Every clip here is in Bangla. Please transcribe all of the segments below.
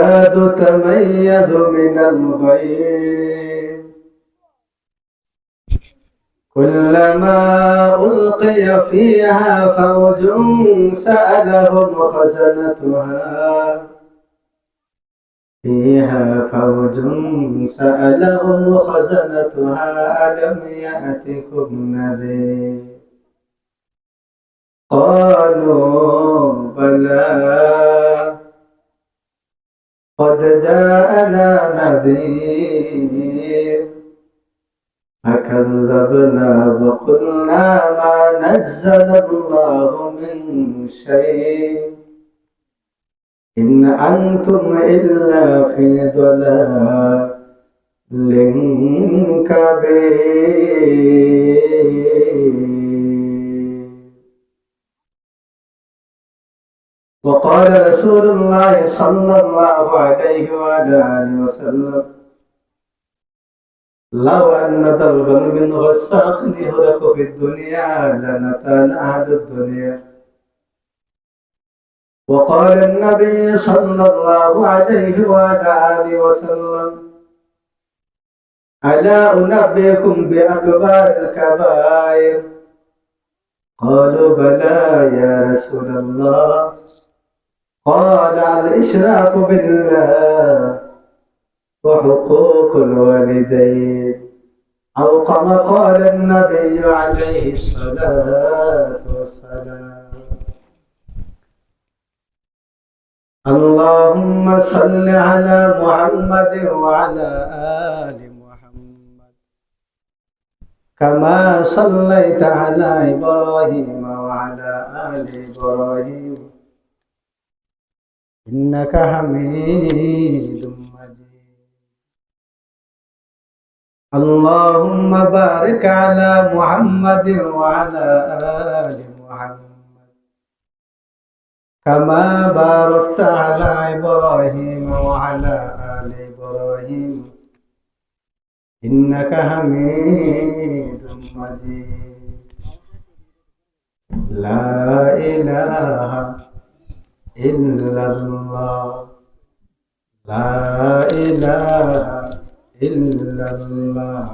تكاد تميز من الغيظ كلما ألقي فيها فوج سألهم خزنتها ألم يأتكم نذير قالوا بلى قد جاءنا نذير فكذبنا وقلنا ما نزل الله من شيء إن أنتم إلا في ضلال كبير. وقال رسول الله صلى الله عليه وآله وسلم لو أن ضربا من غساق يهلك في الدنيا لنتانا أهل الدنيا. وقال النبي صلى الله عليه وآله وسلم ألا أنبئكم بأكبر الكبائر قالوا بلى يا رسول الله قال الإشراك بالله وحقوق الوالدين أو كما قال النبي عليه الصلاة والسلام. اللهم صل على محمد وعلى آل محمد كما صليت على إبراهيم وعلى آل إبراهيم إنك حميد مجيد. اللهم بارك على محمد وعلى آل محمد كما باركت على إبراهيم وعلى آل إبراهيم إنك حميد مجيد. لا إله إلا الله لا إله إلا الله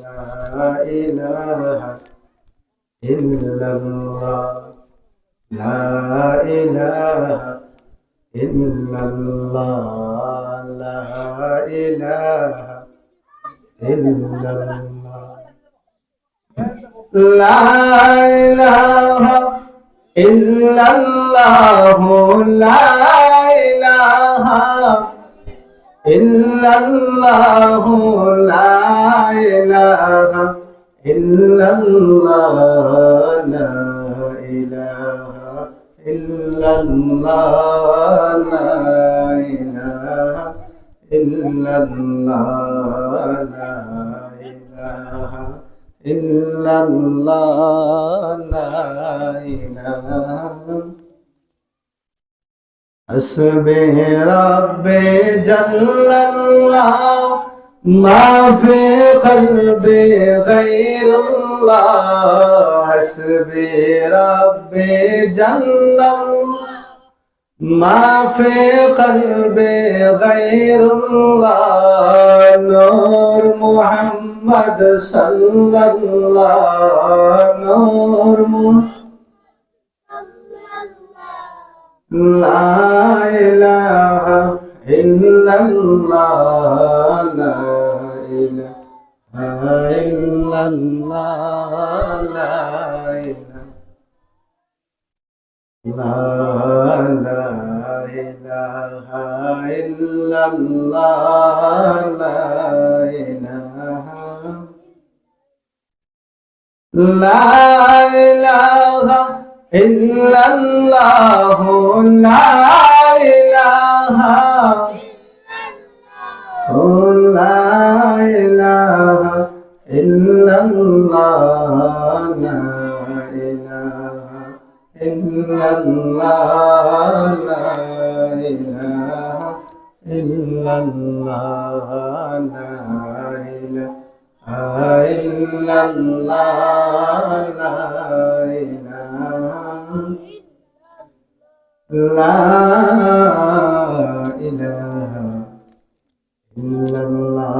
لا إله إلا الله لا إله إلا الله لا إله إلا الله لا إله إلا الله لا إله إلا الله لا إله إلا الله لا إله إلا الله لا إله إلا الله لا إله إلا الله لا إله. حسبي ربي جل الله ما في قلبي غير الله. حسبي ربي جل الله ما في قلبي غير الله. نور محمد صلى الله نور محمد لا إله إلا الله لا إله إلا الله لا إله لا إله إلا الله لا إله لا إله إلا الله لا إله لا إله إلا الله لا إله إلا الله لا إله إلا الله لا إله إلا الله لا إله لا ইলাহা ইল্লাল্লাহ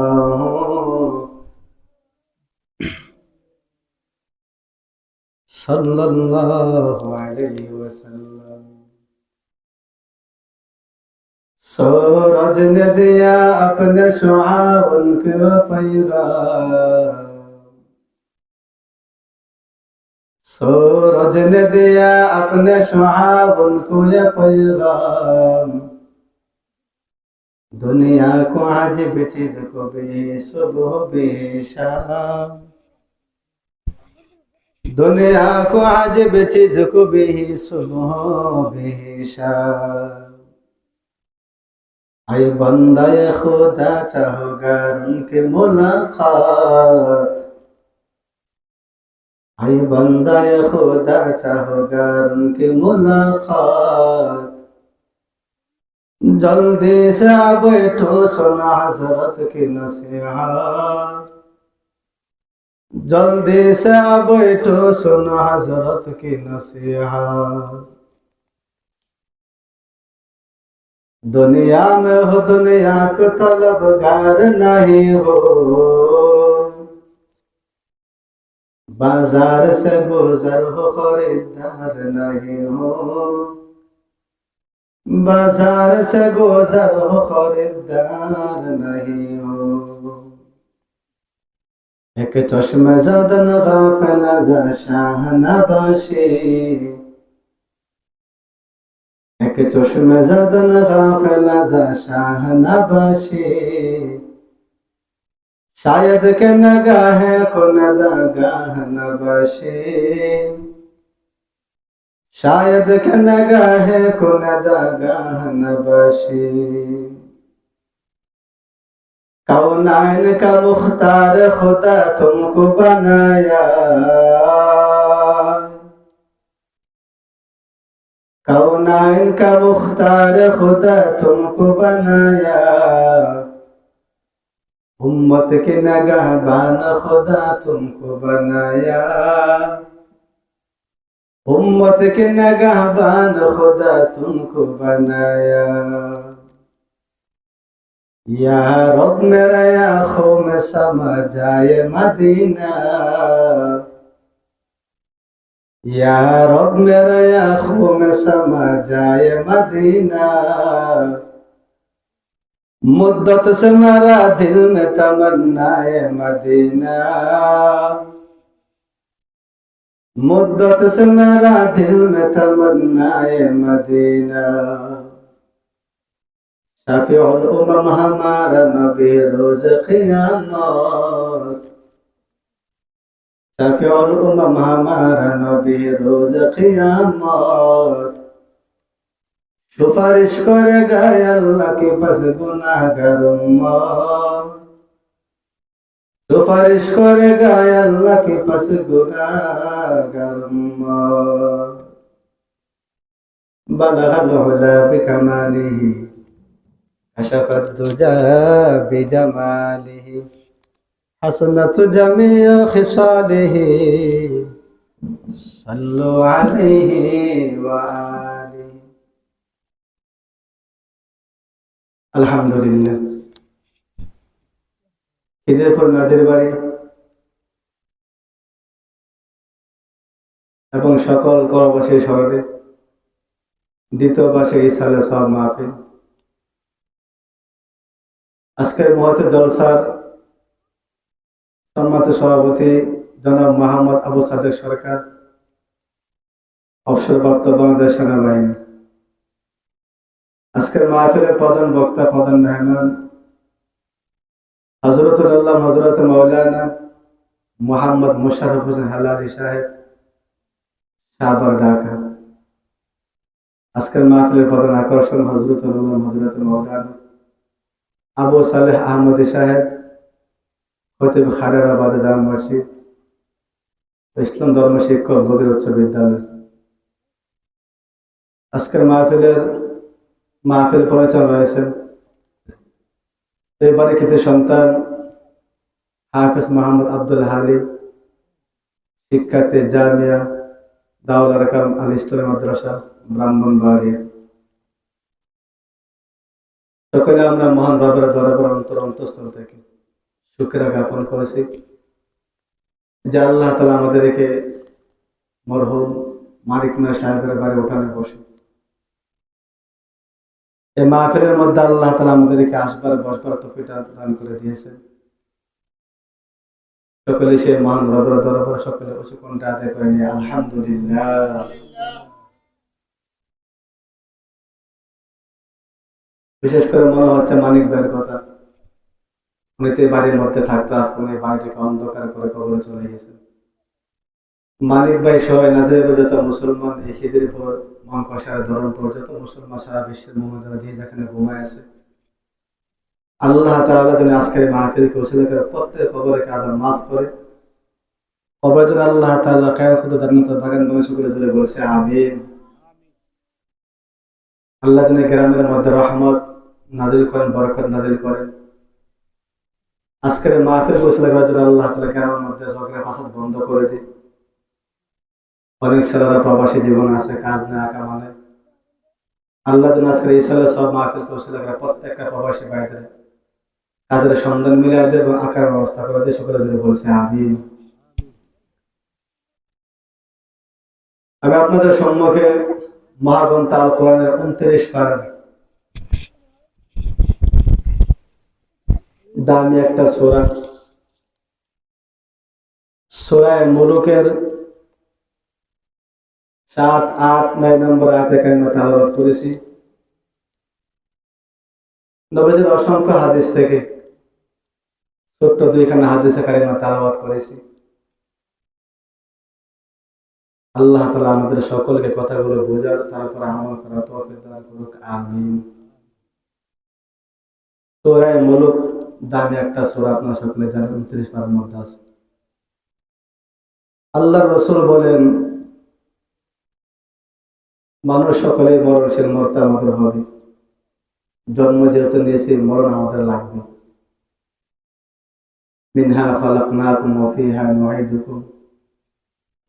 सल्लल्लाहु अलैहि वसल्लम। सूरज ने दिया अपने शुआउन को पैगाम, सूरज ने दिया अपने शुआउन को ये पैगाम, दुनिया को अजीब चीज को भी सुबह भी शाम, दुनिया को अजीब चीज को भी सुबह भी शाम। आए बंदाए खुदा चाहोगा उनके मुलाकात, आए बंदाए खुदा चाहोगा उनके मुलाकात, जल्दी से आ बैठो सुना हजरत की नसीहत, जल्दी से आ बैठो सुनो हजरत की नसीहत। दुनिया में हो दुनिया को तलबगार नहीं हो, बाजार से गुजर हो खरीदार नहीं हो, बाजार से गुजर हो खरीदार नहीं हो। एक चश्मे ज़दन गाफिल ज़र शाह नबाशी, एक चश्मे ज़दन गाफिल ज़र शाह नबाशी, शायद के नगाह को नदागाह नबाशी, शायद के नगाह को नदागाह नबाशी। कौनाइन का मुख्तार खुदा तुमको बनाया, कौनाइन का मुख्तार खुदा तुमको बनाया, उम्मत के नगहबान खुदा तुमको बनाया, उम्मत के नगहबान खुदा तुमको बनाया। या रब मेरा आँखों में समा जाए मदीना, या रब मेरा आँखों में समा जाए मदीना, मुद्दत से मेरा दिल में तमन्नाए मदीना, मुद्दत से मेरा दिल में तमन्नाए मदीना। शफीउल उम्म हमारा नबी रोज़ क़ियामत, शफीउल उम्म हमारा नबी रोज़ क़ियामत, सुपारिश करेगा अल्लाह के पास गुनाहगार उम्मत, सुपारिश करेगा अल्लाह के पास गुनाहगार उम्मत। बलगल उला बिकमालिही, कशफ दुजा बिजमालिही, हसनत जमीअ खिसालिही, सल्लु अलैहि व आलिहि। আলহামদুলিল্লাহ। ঈদের নাজির বাড়ি এবং সকল করবাসী স্মরণে দ্বিতীয় বার্ষিক ইসালে সওয়াব মাহফিল। আজকের মুহূর্তে জলসার সম্মানিত সভাপতি জনাব মোহাম্মদ আবু সাদেক সরকার, অবসরপ্রাপ্ত বাংলাদেশ সেনাবাহিনী। আজকের মাহফিলের প্রধান বক্তা, প্রধান মেহমান হযরতুল আল্লাহ হযরত মাওলানা মোহাম্মদ মোশাররফ হোসেন হালালি সাহেব, শাহবাগ, ঢাকা। আজকের মাহফিলের প্রধান আকর্ষণ হযরতুল আল্লাহ হযরত মাওলানা আবু সালেহ আহমদী সাহেব, খতিব খায়রাবাদ জামে মসজিদ, ইসলাম ধর্ম শিক্ষক বগির উচ্চ বিদ্যালয়। আজকের মাহফিল পরিচালনা রয়েছেন এই বাড়ির কৃতি সন্তান হাফেজ মোহাম্মদ আব্দুল হালিম, শিক্ষার্থী জামিয়া দারুল আরকাম আল ইসলামী মাদ্রাসা, ব্রাহ্মণবাড়িয়া। সকলে আমরা মহান রবের দরবারে অন্তঃস্থল থেকে শুকরিয়া জ্ঞাপন করেছি যে আল্লাহ তাআলা আমাদেরকে মরহুম মালিক মিয়া সাহেবের বাড়ি উঠানে বসে এই মাহফিলের মধ্যে আল্লাহ তাআলা আমাদেরকে আসবার বসবার তৌফিক দান করে দিয়েছেন। সকলে সেই মহান রবের দরবারে সকলে উঁচু কণ্ঠে আদায় করে নিয়ে আলহামদুলিল্লাহ। বিশেষ করে মনে হচ্ছে মানিক ভাইয়ের কথা, উনি তো বাড়ির মধ্যে থাকতো, আজকে উনি বাড়িটাকে অন্ধকার করে কবরে চলে গেছে। মানিক ভাই সবাই নাজিরে যত মুসলমান এই শীতের পর মন কষার ধরন পর যত মুসলমান সারা বিশ্বের মোহাম্মদরা যে যেখানে ঘুমায় আছে, আল্লাহ তাআলা যেন আজকের মাহফিলকে উসিলা করে প্রত্যেক কবরের কাজ মাফ করে, কবরে যেন আল্লাহ তাআলা কিয়ামত পর্যন্ত জান্নাতের বাগান বানিয়ে সকলে জুড়ে বলছে আমিন। আল্লাহ যেন গ্রামের মধ্যে রহমত নাজিল করেন, বরকত নাজিল করেন। আজকের মাহফিল উসিলা করে যেন আল্লাহ তাআলা গ্রামের মধ্যে ঝগড়া ফাসাদ বন্ধ করে দিন। অনেক ছেলেরা প্রবাসী জীবন আছে, কাজ নেই, আঁকা মানে আল্লাহ যেন আজকের এই ছেলে সব মাহফিল উসিলা করে প্রত্যেকটা প্রবাসী ভাইদের কাজের সন্ধান মিলিয়ে দেয় এবং আঁকার ব্যবস্থা করে দিয়ে সকলে জুড়ে বলছে আমিন। আমি আপনাদের সম্মুখে মহাগ্রন্থ আল কোরআনের 29 পারার দামি একটা সূরা, সূরা মুলুকের 7, 8, 9 নম্বর আয়াতে কারিমা তেলাওয়াত করেছি। নবীজির অসংখ্য হাদিস থেকে ছোট্ট দুইখানা হাদিসে কারিমা তেলাওয়াত করেছি। আল্লাহ তাআলা আমাদের সকলকে কথাগুলো বোঝার তারপর আমল করার তৌফিক দান করুক আমিন। সূরা মুলুক দামি একটা সূরা, আপনারা সকলে জানেন, 29 পারার মধ্যে আছে। আল্লাহর রাসূল বলেন মানুষ সকলে মরণশীল, মরতে আমাদের হবে, জন্ম যেহেতু নিয়েছি মরণ আমাদের লাগবে। মিনহা খালাকনাকুম ওয়া ফিহা নুঈদুকুম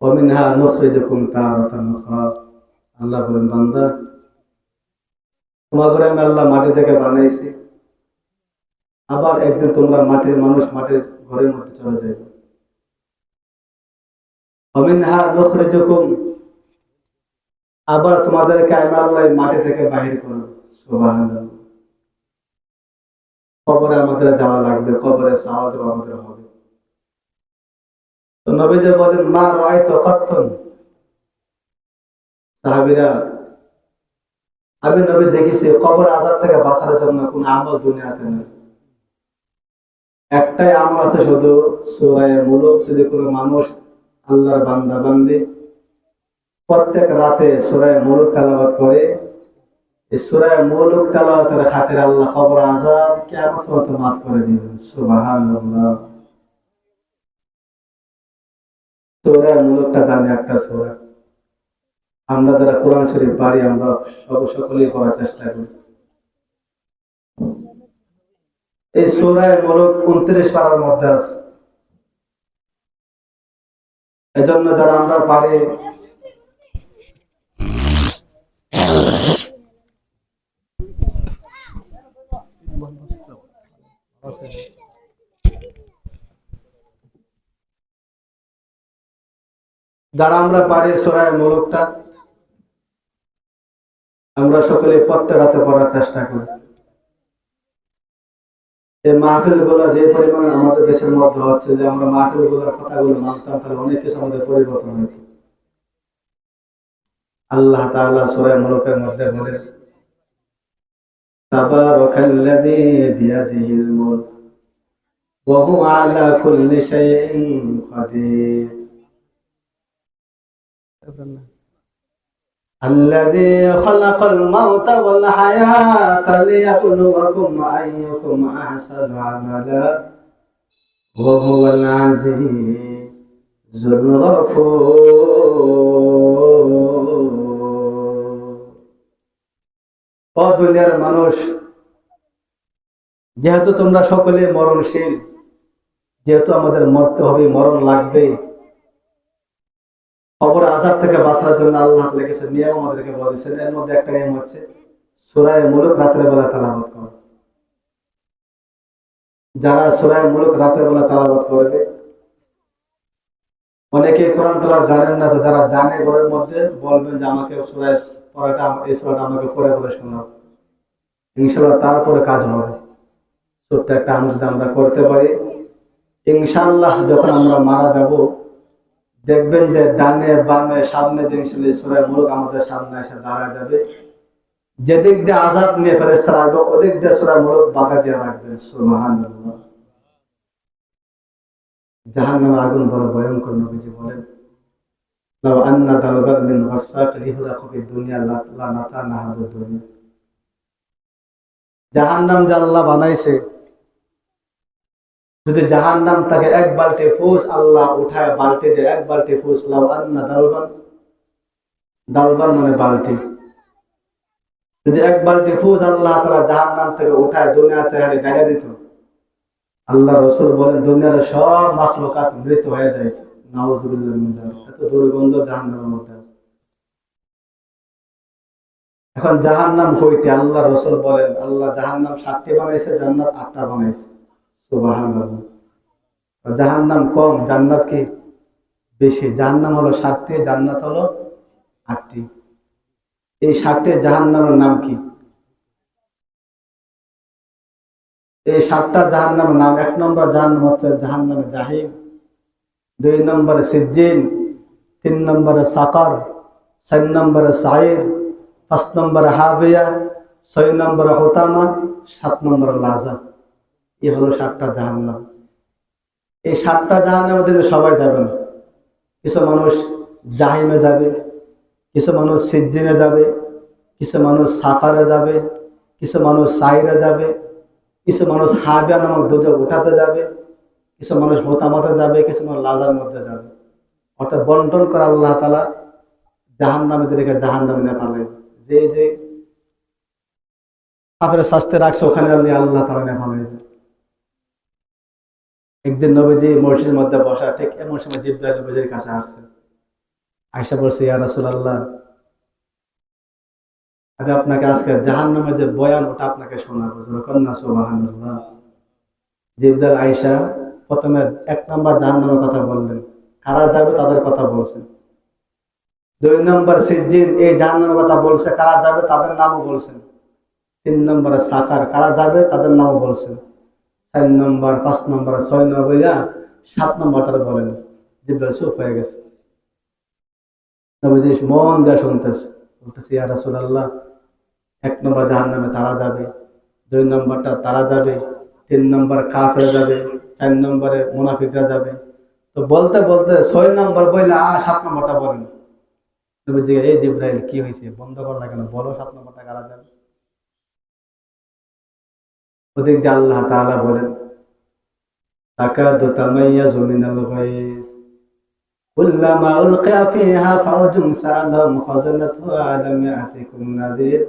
ওয়া মিনহা নুখরিজুকুম তারাতান উখরা। আল্লাহ বলেন বান্দা তোমাদের আমি আল্লাহ মাটি থেকে বানাইছি, আবার একদিন তোমরা মাটির মানুষ, মাটির ঘরের মধ্যে চলে যাবে। ওয়া মিনহা নুখরিজুকুম, আবার তোমাদেরকে আমি আল্লাহ মাটি থেকে বাহির করব। সুবহানাল্লাহ। কবরে আমাদের যাওয়া লাগবে, কবরে সাওয়াত আমাদের হবে। তো নবীজি বলেন মা রাআইতু কাত্তুন, সাহাবীরা আমি নবী দেখেছি কবর আযাব থেকে বাঁচার জন্য কোন আমল দুনিয়াতে নেই, একটাই আমল আছে, শুধু সূরা মুলুক। যদি কোনো মানুষ আল্লাহর বান্দা বান্দি প্রত্যেক রাতে সূরা মুলুক তেলাওয়াত করে, এই সূরা মুলুক তেলাওয়াতের খাতিরে আল্লাহ কবর আযাব কিয়ামত পর্যন্ত মাফ করে দিবেন। সুবহানাল্লাহ। সূরা মুলুকটা দামি একটা সূরা। আমরা যারা কোরআন শরীফ পারি আমরা সকলেই পড়ার চেষ্টা করি। এই সূরা মুলুক 29 পারার মধ্যে আছে, এজন্য যারা আমরা পারি সূরা মুলুকটা আমরা সকলে প্রত্যেক রাতে পড়ার চেষ্টা করি। এই মাহফিল গুলো যে পরিমাণে আমাদের দেশের মধ্যে হচ্ছে, যে আমরা মাহফিল গুলোর কথাগুলো মানতাম তাহলে অনেক কিছু আমাদের পরিবর্তন হতো। আল্লাহ তাআলা সূরা মুলুকের মধ্যে বলেন তাবারাকাল্লাযী বিয়াদিহিল মুলক ওয়া হুয়া আলা কুল্লি শাইইন কাদির الذي خلق الموت والحياة ليبلوكم أيكم أحسن عملا وهو العزيز الغفور। ও দুনিয়ার মানুষ, যেহেতু তোমরা সকলে মরণশীল, যেহেতু আমাদের মরতে হবে, মরণ লাগবে, কবর আযাব থেকে বাঁচার জন্য আল্লাহ তাআলা কিছু নিয়ম আমাদেরকে বলেছেন। এর মধ্যে একটা নিয়ম হচ্ছে সূরা মুলুক রাতের বেলা তেলাওয়াত করা। যারা সূরা মুলক রাতের বেলা তেলাওয়াত করবে, অনেকে কোরআন তেলাওয়াত জানেন না, তো যারা জানে ঘরের মধ্যে বলবেন যে আমাকে এই সূরাটা আমাকে পড়ে পড়ে শোনাও, ইনশাআল্লাহ তারপরে কাজ হবে। ছোট্ট একটা আমল যদি আমরা করতে পারি, ইনশাআল্লাহ যখন আমরা মারা যাব দেখবেন যে ডানে বামে সামনে দিন সূরা মুলক আমাদের সামনে এসে দাঁড়ায় যাবে। যেদিক দিয়ে আযাব নিয়ে ফেরেশতারা আসবে ওদিক দিয়ে সূরা মুলক বাধা দিয়ে রাখবেন। সুবহানাল্লাহ। জাহান্নামের আগুন বড় ভয়ঙ্কর। নবীজি বলেন, লাউ আন্না দালবান মিন গসাক লিহুরাকু ফিদ দুনিয়া লা নাতানাহা দুনিয়া। জাহান্নাম যে আল্লাহ বানাইছে, যদি জাহান্নাম তাকে এক বালতি ফুস আল্লাহ উঠায় বালতি দিয়ে এক বালতি ফুস, লাউ আন্না দালবান, দালবান মানে বালতি, যদি এক বালতি ফুস আল্লাহ তাআলা জাহান্নাম থেকে উঠায় দুনিয়াতে ঢেলে দিত, আল্লাহ রাসূল বলেন দুনিয়ার সব মাখলুকাত মৃত হয়ে যায়। নাউযুবিল্লাহ মিন যালিক। এত দুর্গন্ধ জাহান্নামের মধ্যে আছে। এখন জাহান্নাম হইতে আল্লাহ রাসূল বলেন, আল্লাহ জাহান্নাম 7টি বানাইছে, জান্নাত 8টা বানাইছে। সুবহানাল্লাহ। জাহান্নাম কম, জান্নাত কি বেশি। জাহান্নাম হলো 7টি, জান্নাত হলো 8টি। এই 7টি জাহান্নামের নাম কি? এই 7টা জাহান্নামের নাম, 1 নম্বর জাহান্নাম হচ্ছে জাহান্নামে জাহিম, 2 নম্বরে সিজ্জিন, 3 নম্বরে সাকার, 4 নম্বরে সাইর, 5 নম্বরে হাবিয়া, 6 নম্বরে হুতামা, 7 নম্বরে লাজা। এই হলো 7টা জাহান্নাম। এই 7টা জাহান্নামের মধ্যে সবাই যাবে না। কিছু মানুষ জাহিমে যাবে, কিছু মানুষ সিজ্জিনে যাবে, কিছু মানুষ সাকারে যাবে, কিছু মানুষ সাইরে যাবে, কিছু মানুষ হাবিয়া নামক দুধে উঠাতে যাবে, কিছু মানুষ হোতামাতে যাবে, কিছু মানুষ লাজার মধ্যে যাবে। অর্থাৎ বন্টন করে আল্লাহ তাআলা জাহান্নামীদেরকে জাহান্নামে নিয়ে ফেলে। যে যে আপনার শাস্তি রাখছে ওখানে আল্লাহ তাআলা নিয়ে ফেলে। একদিন নবীজি মসজিদের মধ্যে বসা, ঠিক এমন সময় জিবরাইল নবীজির কাছে আসছে। আয়েশা বলছে, ইয়া রাসূলুল্লাহ, আমি আপনাকে আজকে জাহান্নামের যে বয়ান ওটা আপনাকে শোনাবো। কন্যা সুবহানাল্লাহ। জিবরাইল আয়েশা প্রথমে 1 নম্বর জাহান্নামের কথা বললেন, কারা যাবে তাদের কথা বলছেন। 2 নম্বর সিজ্জিন, এই জাহান্নামের কথা বলছে, কারা যাবে তাদের নামও বলছেন। 3 নম্বরে সাকার, কারা যাবে তাদের নামও বলছেন। 4 নম্বর, 5 নম্বর, 6 নম্বর, 7 নম্বরটা বলেন। জিবরাইল চুপ হয়ে গেছে। নবীজি মন দিয়ে শুনতেছে, বলতেছে, ইয়া রাসূলুল্লাহ, 1 নম্বর জাহান্নামে তারা যাবে, 2 নম্বরটা তারা যাবে, 3 নম্বর কাফের যাবে, 4 নম্বরে মুনাফিকরা যাবে। তো বলতে বলতে 6 নম্বর বললে 7 নম্বরটা বলেন। নবীজি, এই জিবরাইল কি হয়েছে, বন্ধ করলা কেন, বলো 7 নম্বরটা কারা যাবে। ওদিক দিয়ে আল্লাহ তাআলা বলেন, তাকাদু তামাইয়াজু মিনাল গায়জ কুল্লামা উলকিয়া ফিহা ফাওজুন সা'আলাহুম খাযানাতুহা আলাম ইয়া'তিকুম নাযীর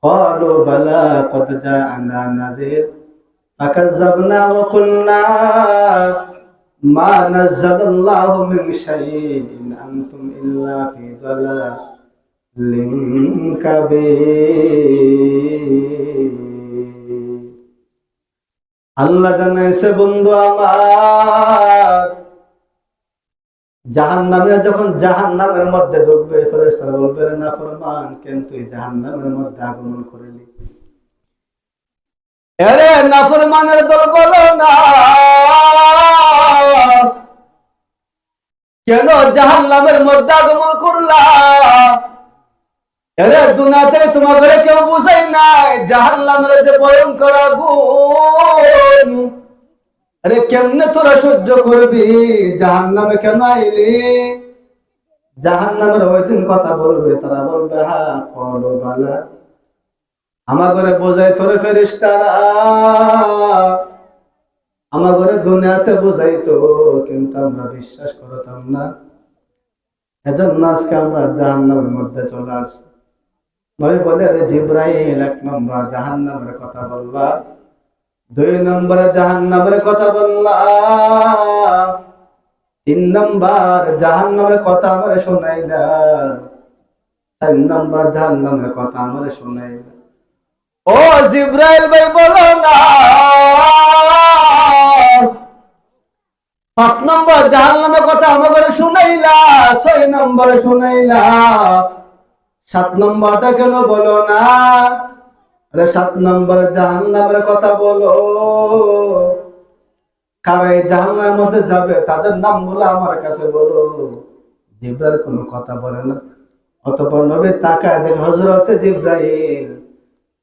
ক্বালু বালা ক্বাদ জা'আনা নাযীর ফাকাযযাবনা ওয়া কুলনা মা নাযালাল্লাহু মিন শাইইন আনতুম ইল্লা ফি দালালিন কাবীর। আল্লাহ জানাইছে, বন্ধু আমার, জাহান্নামীরা যখন জাহান্নামের মধ্যে ঢুকবে, ফেরেশতারা বলবে, রে নাফরমান, কেন তুই জাহান্নামের মধ্যে আগমন করলি? আরে নাফরমানের দল, বলো না কেন জাহান্নামের মধ্যে আগমন করলা? আরে দুনিয়াতে তোমার ঘরে কেউ বুঝাই নাই জাহান্নামের যে ভয়ঙ্কর আগুন। আরে কেমনে তোরা সহ্য করবি? জাহান্নামে কেন আইলি? জাহান্নামের ওই দিন কথা বলবে, তারা বলবে, হ্যাঁ কলো বালা, আমার ঘরে বোঝাই তোরে ফেরেশতারা, আমার ঘরে দুনিয়াতে বোঝাইতো, কিন্তু আমরা বিশ্বাস করতাম না, এজন্য আজকে আমরা জাহান্নামের মধ্যে চলে আসছি। নবী বলে, রে জিবরাইল, 1 নম্বর জাহান্নামের কথা বললা, 2 নম্বরে জাহান্নামের কথা বললা, 3 নম্বর জাহান্নামের কথা আমারে শোনাইলা, 4 নম্বর জাহান্নামের কথা আমারে শোনাইলা। ও জিবরাইল ভাই, বলো না 5 নম্বর জাহান্নামের কথা আমাকে শুনাইলা, 6 নম্বরে শুনাইলা, 7 নম্বরটা কেন বলো না? আরে 7 নম্বর জাহান্নামের কথা বলো। কারা এই জাহান্নামের মধ্যে যাবে তাদের নামগুলো আমার কাছে বলো। জিবরাইল কোনো কথা বলে না। অতঃপর নবী তাকায় দেখে হযরতে জিবরাইল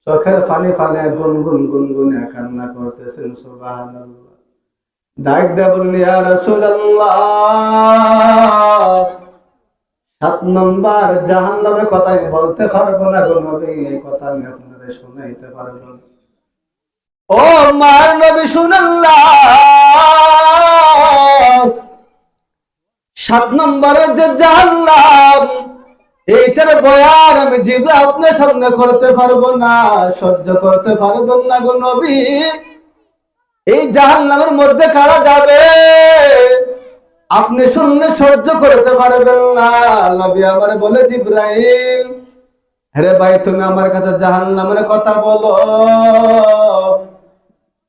চোখের পানি ফালে গুনগুন গুনগুনে কান্না করতেছেন। সুবহানাল্লাহ। ডাক দিয়ে বললেন, ইয়া রাসূলুল্লাহ, 7 নম্বর জাহান্নামের কথা আমি বলতে পারবো না গো নবী, এই কথা আমি আপনাদের শোনাইতে পারবো না। ও মার নবী শুনাল্লাহ, 7 নম্বরের যে জাহান্নাম, এইটার বয়ান আমি জিবরাইল আপনার সামনে করতে পারবো না, সহ্য করতে পারবো না গো নবী। এই জাহান্নামের মধ্যে কারা যাবে আপনি শুনলে সহ্য করতে পারবেন না। নবী আমার বলে, জিবরাইল, আরে ভাই তুমি আমার কাছে জাহান্নামের কথা বলো,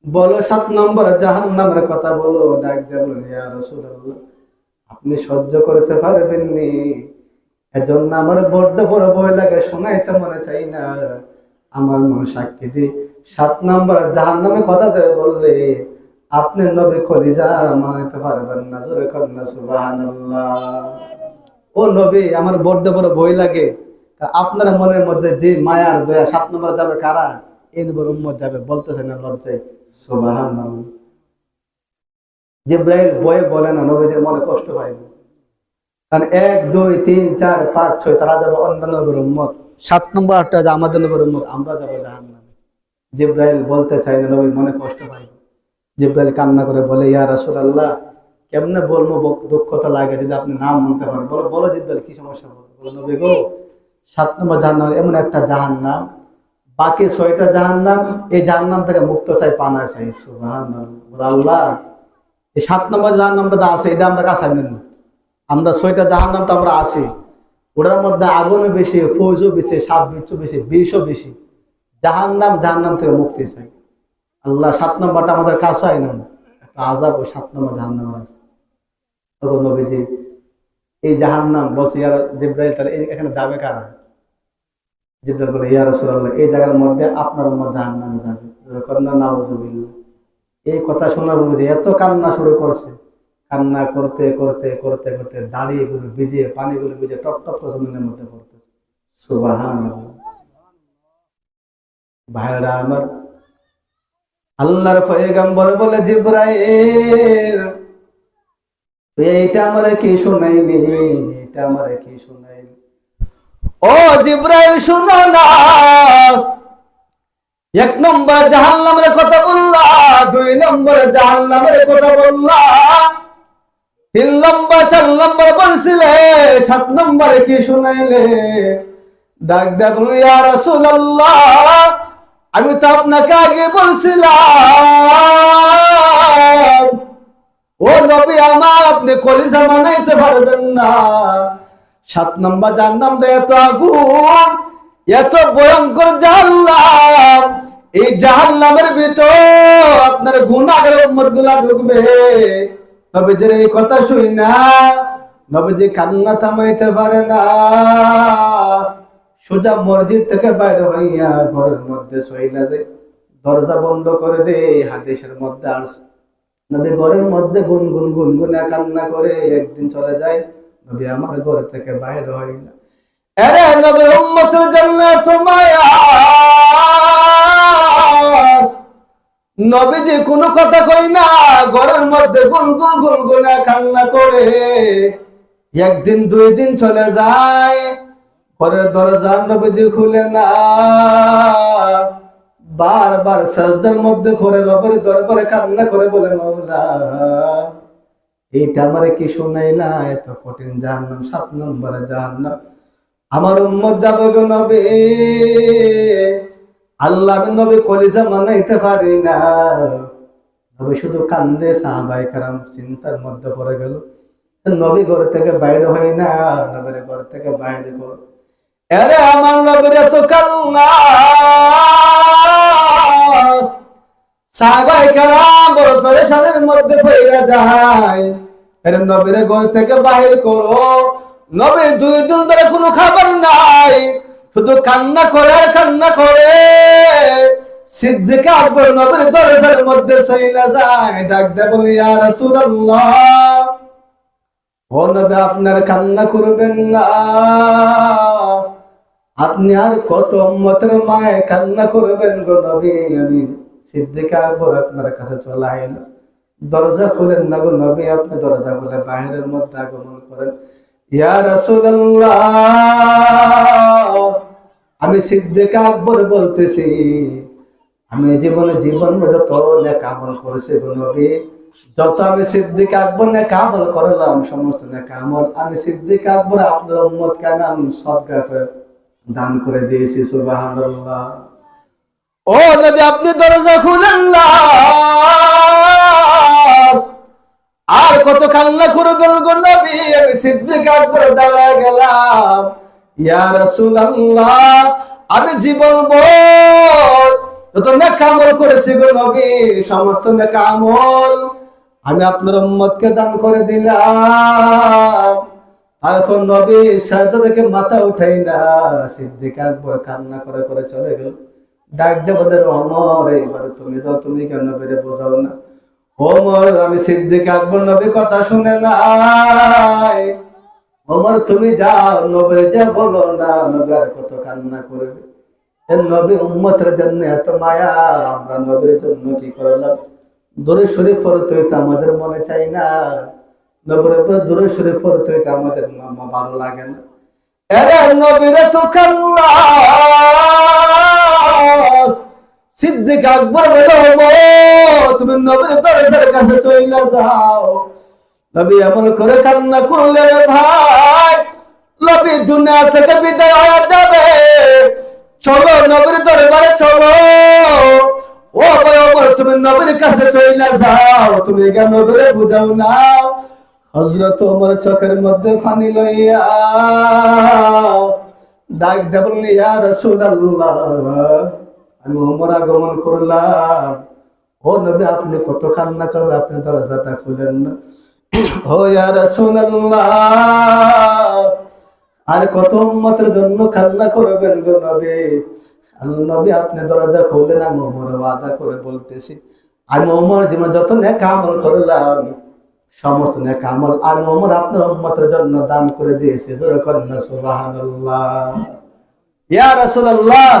বলো 7 নম্বর জাহান্নামের কথা বলো। ডাক দিয়ে বলেন, ইয়া রাসূলুল্লাহ, আপনি সহ্য করতে পারবেন নি, এজন্য আমার বড্ড বড় ভয় লাগে, শোনাইতে মনে চাই না। আমার মনে সাক্ষী দি 7 নম্বর জাহান্নামের কথা বললে আপনি নবী কলিজা মানাইতে পারবেন না। জোরে করেন না সুবহানাল্লাহ। ও নবী, আমার বড্ড বড় ভয় লাগে। আপনার মনের মধ্যে যে মায়ার দয়া, 7 নম্বর যাবে কারা? এই নবীর উম্মত যাবে, বলতেছেন না লজ্জায়। সুবহানাল্লাহ। জিবরাইল ভয়ে বলে না, নবীজির মনে কষ্ট হয় না। কারণ 1 2 3 4 5 6 তারা যাবে অন্যান্য নবীর উম্মত, 7 নম্বরটা যে আমাদের নবীর উম্মত, আমরা যাবো জাহান্নামে। জিবরাইল বলতে চাই না, নবীর মনে কষ্ট হয়। জিবরাইল কান্না করে বলে, ইয়া রাসূলুল্লাহ, কেমনে বলবো, দুঃখ তো লাগে যদি আপনি নাম মানতে পারেন। বলো বলো জিবরাইল, কি সমস্যা? বলো নবী গো, 7 নম্বর জাহান্নাম এমন একটা জাহান্নাম, বাকি 6টা জাহান্নাম, এই জাহান্নাম থেকে মুক্ত চাই, পানা চাই। সুবহানাল্লাহ। আল্লাহ, এই 7 নম্বর জাহান্নামটা আছে, এটা আমরা কাছাই নেন না। আমরা 6টা জাহান্নামটা আমরা আছি, ওটার মধ্যে আগুনও বেশি, ফৌজও বেশি, সাপ বিচ্ছু বেশি, বিষও বেশি। জাহান্নাম থেকে মুক্তি চাই। আল্লাহ 7 নম্বরটা আমাদের কাছে হয় না, আযাব ওই 7 নম্বর জাহান্নাম আছে। তখন নবীজি এই জাহান্নাম বলছে, ইয়া জিবরাইল, তাহলে এখানে যাবে কারা? জিবরাইল বলে, ইয়া রাসূলুল্লাহ, এই জায়গার মধ্যে আপনার উম্মত জাহান্নামে যাবে। কন্যা নাউযুবিল্লাহ। এই কথা শোনার মধ্যে এত কান্না শুরু করছে, কান্না করতে করতে করতে করতে দাড়িগুলো ভিজে, পানিগুলো ভিজে টপ টপ জমিনের মধ্যে পড়তেছে। সুবহানাল্লাহ। ভাইরা আমার, আল্লাহর পয়গম্বর বলে, জিবরাইল, এইটা আমারে কি শুনাইলি, এটা আমারে কি শুনাইলি? ও জিবরাইল, শুনো না, 1 নম্বর জাহান্নামের কথা বললা, 2 নম্বর জাহান্নামের কথা বললা, 3 নম্বর 4 নম্বর বলছিলে, 7 নম্বরে কি শুনাইলে? ডাক দেখো, ইয়া রাসূলুল্লাহ, আমি তো আপনাকে আগে বলছিলাম, ও নবী আমার, আপনি কলিজা মানাইতে পারবেন না। 7 নম্বর জাহান্নামটা এত আগুন, এত ভয়ঙ্কর জাহান্নাম, এই জাহান্নামের ভিতর আপনার গুনাহগার উম্মতগুলা ঢুকবে। নবীজির এই কথা শুই না, নবীজি কান্না থামাইতে পারে না, সোজা মসজিদ থেকে বাইরে হইয়া ঘরের মধ্যে চইলা যায়, দরজা বন্ধ করে দে। হাদিসের মধ্যে আসছে, নবী ঘরের মধ্যে গুনগুন গুনগুনে কান্না করে একদিন চলে যায়, নবী আমার ঘর থেকে বাইরে হয় না। আরে নবীর উম্মতের জন্য এত মায়া, নবীজি কোনো কথা কই না, ঘরের মধ্যে গুনগুন গুনগুনে কান্না করে। একদিন 2 দিন চলে যায়, ঘরের দরজা নবীজি খুলে না, বারবার সাজদার মধ্যে পড়ে রবের দরবারে কান্না করে বলে, মাওলা, এইটা আমারে কি শুনাইলা, এত কঠিন জাহান্নাম, 7 নম্বরে জাহান্নাম, আমার উম্মত যাবে গো নবী। আল্লাহ নবী কলিজা মানাইতে পারি না, নবী শুধু কান্দে। সাহাবায়ে কেরাম চিন্তার মধ্যে পড়ে গেল, নবী ঘর থেকে বাইরে হয় না, নবীর ঘর থেকে বাইরে কর। আরে আমার নবীর এত কান্না, সাহাবায়ে কেরাম বড় পেরেশানের মধ্যে পড়ে যায়। এর নবীর ঘর থেকে বাহির করো। নবী 2 দিন ধরে কোনো খাবার নাই, শুধু কান্না করে আর কান্না করে। সিদ্দিক আকবর নবীর দরজার মধ্যে চইলা যায়, ডাক দেয় বলে ইয়া রাসূলুল্লাহ, ও নবী আপনার কান্না করবেন না, আপনি আর কত উম্মতের মায়ে কান্না করবেন গো নবী। আমি সিদ্দিক আকবর আপনার কাছে চলে আইলাম। দরজা খুলেন না গো নবী, আপনি দরজা খুলে বাহিরের মধ্যে আগমন করেন। ইয়া রাসূলুল্লাহ, আমি সিদ্দিক আকবর বলতেছি, আমি জীবন যত নেক আমল করেছি গো নবী, যত আমি সিদ্দিক আকবর নেক আমল করলাম, সমস্ত নেক আমল আমি সিদ্দিক আকবর আপনার উম্মতকে আমি সদকা করে দান করে দিয়েছি। সুবহানাল্লাহ। ও নবী আপনি দরজা খুলেন না, আর কত কান্না করবেন গো নবী। আমি সিদ্দিক আকবর দাঁড়ায় গেলাম। ইয়া রাসূলুল্লাহ, আমি জীবন ভর যত নেক আমল করেছি গো নবী, সমস্ত নেক আমল আমি আপনার উম্মতকে দান করে দিলাম। তারপর নবী সাজদা থেকে মাথা উঠাই না, সিদ্দিক আকবর কান্না করে করে চলে গেল। ডাক দিয়ে বলে ওমর, এবার তুমি যাও, তুমি কেন নবীরে বোঝাও না? ওমর, আমি সিদ্দিক আকবর নবী কথা শুনে নাই। ওমর তুমি যাও, নবীরে যা বলো না, নবী আর কত কান্না করবে। এর নবী উম্মতের জন্য এত মায়া, আমরা নবীর জন্য কি করলাম? দরুদ শরীফ পড়তে হইতো আমাদের মনে চাই না, নবীর উপরে দরুদ শরীফ পড়তে হইতো আমাদের ভালো লাগে না। এরে নবীরে তো কান্না। সিদ্দিক আকবর বলে ওমর, তুমি নবীর দরজার কাছে চইলা যাও। নবী এমন করে কান্না করলে রে ভাই, নবী দুনিয়া থেকে বিদায় হয়ে যাবে। চলো নবীর দরবারে চলো। ও ভাই ওমর, তুমি নবীর কাছে চইলা যাও, তুমি কেন নবীরে বুঝাও না? হযরত ওমর চোখের মধ্যে পানি লইয়া ডাক দিয়ে বললেন, ইয়া রাসূলুল্লাহ, আমি ওমর আগমন করলাম। ও নবী আপনি কত কান্না করবে, আপনি দরজাটা খুলেন না। ও ইয়া রাসূলুল্লাহ, আর কত উম্মতের জন্য কান্না করবেন গো নবী। নবী আপনি দরজা খুলেন, আমি ওমর ওয়াদা করে বলতেছি, আমি ওমর জীবনে যত নেক আমল করলাম, সমস্ত নেক আমল আমি ওমর আপনার উম্মতের জন্য দান করে দিয়েছি। জোরে করেন না সুবহানাল্লাহ। ইয়া রাসূলুল্লাহ,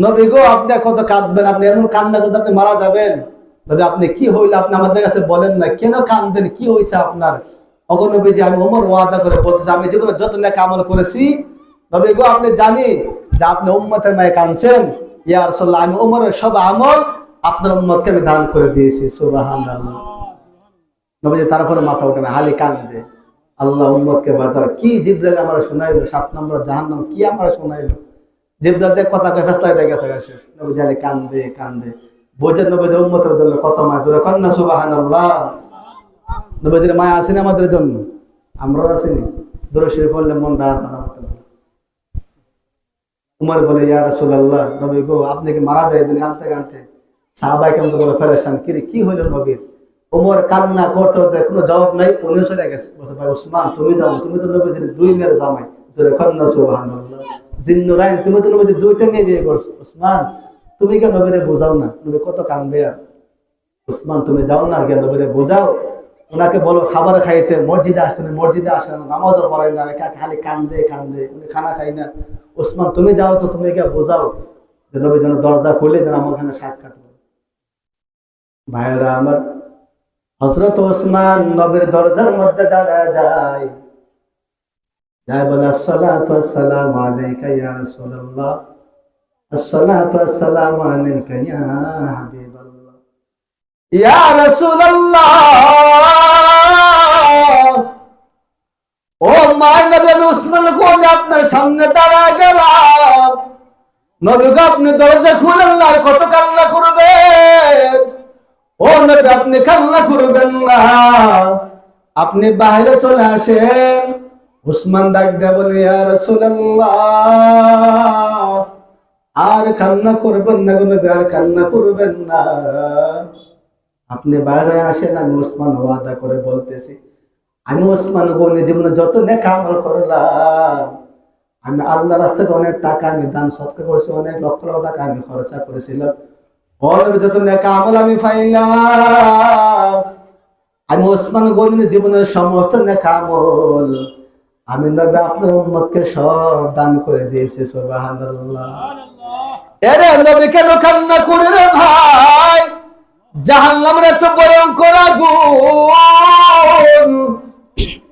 নবী গো আপনি কত কাঁদবেন, আপনি এমন কান্না করতে আপনি মারা যাবেন। নবী আপনি কি হইল, আপনি আমাদের কাছে বলেন না, কেন কাঁদবেন, কি হয়েছে আপনার? ওগো নবীজি, আমি ওমর ওয়াদা করে বলতেছি, আমি জীবনে যত নেক আমল করেছি। নবী গো আপনি জানি যে আপনি উম্মতের মায়ে কাঁদছেন। ইয়া রাসূলুল্লাহ, আমি ওমরের সব আমল আপনার উম্মতকে আমি দান করে দিয়েছি। সুবহানাল্লাহ। নবীজি তারপরে মাথা উঠে না, হালি কান্দে, আল্লাহ উম্মতকে বাঁচাও। কি জিবরাইল আমার শোনাইলো, 7 নম্বর জাহান্নাম কি আমার শোনাইলো। জিবরাইল দেখ কথা কয় ফেসলা হয়ে গেছে শেষ। নবীজি হালি কান্দে কান্দে বোঝেন নবীজি উম্মতের জন্য কত মায়া। জোরে করেন না সুবহানাল্লাহ। নবীজির মায়া আছে না আমাদের জন্য? আমরা আসিনি? দরুদ শরীফ পড়লে মনটা আছে না? উমর বলে, ইয়া রাসূলুল্লাহ, নবী গো আপনি কি মারা যাবেন? কাঁদতে কাঁদতে সাহাবায়ে কেমন বলে ফেরেশান, কি হইল নবীর? ওমর কান্না করতে করতে কোনো জবাব নাই, উনিও চলে গেছে। বলছে, ভাই ওসমান তুমি যাও, তুমি তো নবীজির 2 মেয়ের জামাই। জোরে করেন না সুবহানাল্লাহ। জিন্নুরাইন, তুমি তো নবীজির 2টা মেয়ে বিয়ে করছো। ওসমান তুমি কে নবীরে বোঝাও না? নবী কত কাঁদবে। আর ওসমান তুমি যাও না, কে নবীরে বোঝাও, ওনাকে বলো খাবার খাইতে, মসজিদে আসতে না, মসজিদে আসে না, নামাজও পড়ায় না, খালি কান্দে কান্দে, উনি খানা খাই না। ওসমান তুমি যাও তো, তুমি কে বোঝাও যে নবী যেন দরজা খুলে যেন আমার ওখানে সাক্ষাৎ করে। ভাইরা আমার, হযরত ওসমান নবীর দরজার মধ্যে দাঁড়ায় যায়, বলে আসসালাতু ওয়াসসালামু আলাইকা ইয়া রাসূলুল্লাহ, আসসালাতু ওয়াসসালামু আলাইকা ইয়া হাবিবাল্লাহ, ইয়া রাসূলুল্লাহ। ও মায় নবী, আমি ওসমান কোন আপনার সামনে দাঁড়ায় গেলাম। নবী গো আপনি দরজা খুলেন না, আর কত কান্না করবেন? ও নবী আপনি কান্না করবেন না, আপনি বাইরে চলে আসেন। ওসমান ডাক দেয়া বলে, ইয়া রাসূলুল্লাহ, আর কান্না করবেন না গো নবী, আর কান্না করবেন না। আপনি বাইরে আসেন, আমি ওসমান ওয়াদা করে বলতেছি, আমি ওসমান গনি জীবনে যত নেক আমল করলাম, আমি আল্লাহ রাস্তাতে অনেক টাকা আমি দান সৎকার করেছি, অনেক লক্ষ লক্ষ টাকা আমি খরচা করেছিলাম, যত নেক আমল আমি পাইলাম, আমি ওসমান গনির জীবনের সমস্ত নেক আমল আমি নবী আপনার উম্মতকে সব দান করে দিয়েছি। সুবহানাল্লাহ। এরে নবী কেন কান্না করে রে ভাই? জাহান্নামের এত ভয়ঙ্কর আগুন।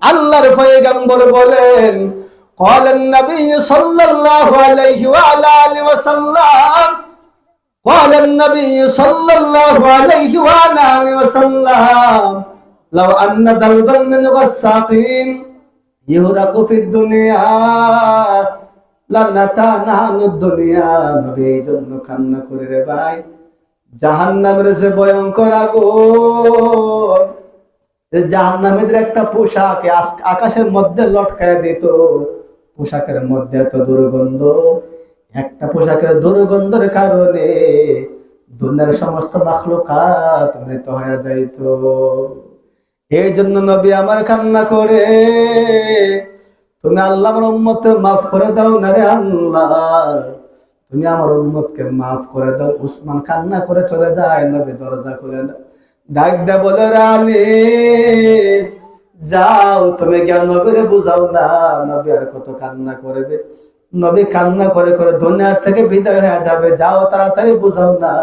আল্লাহর পয়গম্বর বলেন, قال النبي صلى الله عليه وعلى آله وسلم قال النبي صلى الله عليه وعلى آله وسلم لو أن دلبا من غساقين يهرق في الدنيا لنتانا عن الدنيا। নবী এই জন্য কান্না করে রে ভাই, জাহান্নামের যে ভয়ঙ্কর আগুন, জাহান্নামীদের একটা পোশাক আকাশের মধ্যে লটকায় দিত, পোশাকের মধ্যে এত দুর্গন্ধ, একটা পোশাকের দুর্গন্ধের কারণে দুনিয়ার সমস্ত মাখলুকাত মৃত হয়ে যাইত। এই জন্য নবী আমার কান্না করে, তুমি আল্লাহ আমার উম্মতকে মাফ করে দাও না রে আল্লাহ, তুমি আমার উম্মতকে মাফ করে দাও। উসমান কান্না করে চলে যায়, নবী দরজা খুলে ডাক দে বলে, রানী যাও, তুমি জ্ঞান নবীরে বুঝাও না। নবী আর কত কান্না করবে, নবী কান্না করে করে দুনিয়া থেকে বিদায় হয়ে যাবে, যাও তাড়াতাড়ি বুঝাও না।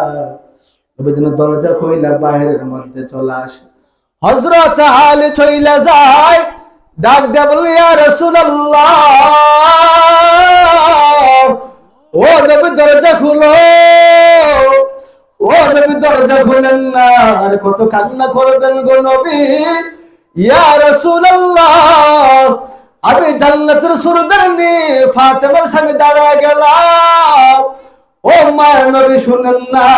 নবী যেন দরজা খুইলা বাইরের মধ্যে চলে আসে। হযরত আলী চইলা যায়, ডাক দে বলে, ইয়া রাসূলুল্লাহ, ও নবী দরজা খুলো, ও নবী দরজা খুলেন না। আর কত কান্না করবেন গো নবী? ইয়া রাসূলুল্লাহ, আমি জান্নাতের সুরদারনি ফাতেমার সামনে দাঁড়ায় গেলাম, ও মায়ের নবী শুনেন না,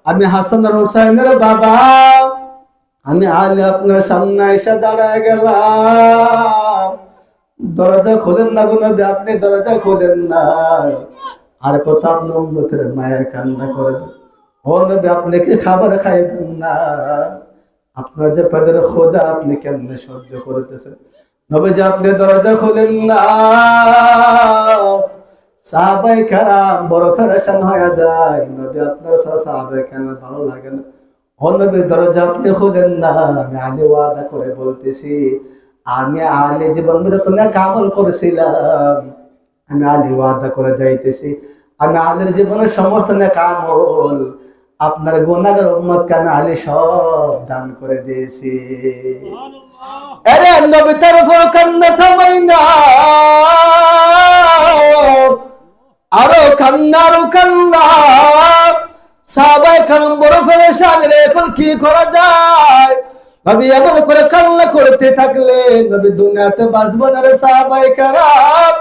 আমি হাসান আর হুসাইনের বাবা, আমি আলী আপনার সামনে এসে দাঁড়ায় গেলাম, দরজা খোলেন না গো নবী, আপনি দরজা খোলেন না। আর কত আপনি উম্মতের মায়ের কান্না করবেন? ও নবী, আপনি কি খাবার খাইবেন না? আপনার যে পেটের খোদা, আপনি কেমনে সহ্য করতেছেন? নবী যে আপনি দরজা খোলেন না, সাহাবায়ে কেরাম বড় পেরেশান হয়ে যায়। নবী আপনার সাহাবায়ে কেরাম ভালো লাগে না। ও নবী দরজা আপনি খোলেন না, আমি আলী ওয়াদা করে বলতেছি, আমি আলী জীবন যত নেক আমল করেছিলাম, আমি আলী ওয়াদা করে যাইতেছি, আমি আলীর জীবনের সমস্ত নেক আমল আপনার গুনাহগার উম্মতকে আমি আলী সব দান করে দিয়েছি। আরে নবী তার উপর কান্না থামাই না, আরো কান্না, আরো কান্না। সাহাবায়ে কেরাম বড় পেরেশান রে, এখন কি করা যায়? নবী এমন করে কান্না করতে থাকলে নবী দুনিয়াতে বাঁচবে না রে সাহাবায়ে কেরাম।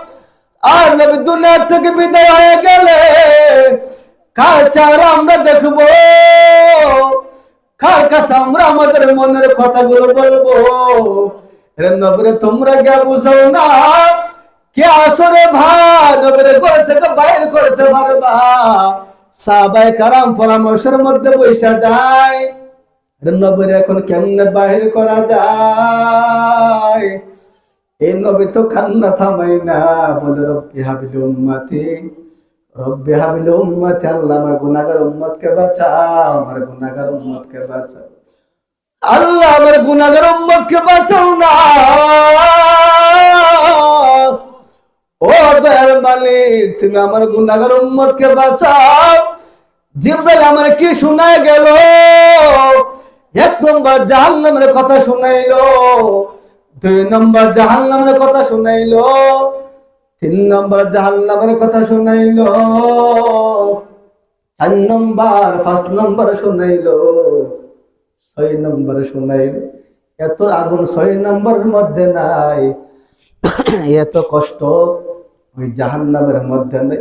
আর নবী দুনিয়া থেকে বিদায় হয়ে গেলে কার চেহারা আমরা দেখবো, কার কাছে আমরা আমাদের মনের কথাগুলো বলবো? রে নবীরে তোমরা কে বুঝাও না, কে আসরে ভাই নবীরে ঘর থেকে বাইর করতে পারবা? সাহাবায়ে কেরাম পরামর্শের মধ্যে বসে যায়, নবীরে এখন কেমনে বাহির করা যায়? এই নবী তো কান্না থামাই না, বলে রব্বি হাবিলি উম্মতি, রব্বি হাবিলি উম্মতি, আল্লাহ আমার গুনাহগার উম্মতকে বাঁচাও, আমার গুনাহগার উম্মতকে বাঁচাও, আল্লাহ আমার গুনাহগার উম্মতকে বাঁচাও না। ও দয়ার মালিক, তুমি আমার গুনাহগার উম্মতকে বাঁচাও। জিব্রাইল আমার কি শোনায় গেল? এক নম্বর জাহান্নামের কথা শোনাইলো, দুই নম্বর জাহান্নামের কথা শোনাইলো, তিন নম্বর জাহান্নামের কথা শোনাইলো, চার নম্বর, পাঁচ নম্বর শোনাইলো, ছয় নম্বর শোনাইলো। এত আগুন ছয় নম্বরের মধ্যে নাই, এত কষ্ট ওই জাহান্নামের মধ্যে নেই।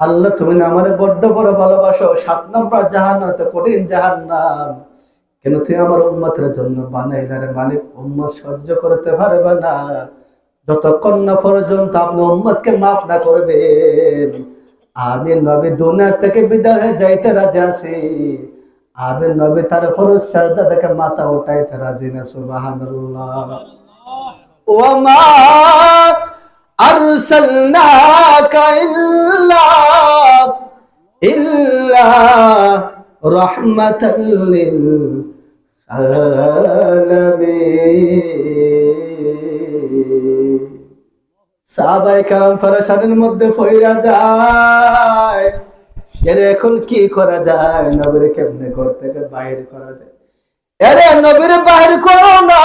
আল্লাহ তুমি না আমার বড্ড বড় ভালোবাসো, 7 নম্বর জাহান্নাম, এত কঠিন জাহান্নাম কেন তুই আমার উম্মতের জন্য বানাইলা রে মালিক? উম্মত সহ্য করতে পারবে না যতক্ষণ না পর্যন্ত আপনি উম্মতকে মাফ না করবেন, আমি নবী দুনিয়া থেকে বিদায় হয়ে যাইতে রাজি আছি, আমি নবী তার ফরজ সাজদা থেকে মাথা উঠাইতে রাজি না। সুবহানাল্লাহ। ওয়া মা আরসালনাকা ইল্লা রাহমাতাল লিল আলামিন। সাহাবায়ে কেরাম ফেরেশতাদের মধ্যে ফইরা যায়, এর এখন কি করা যায়, নবীরে কেমনে ঘর থেকে বাইরে করা যায়? এরে নবীরে বাইরে করো না,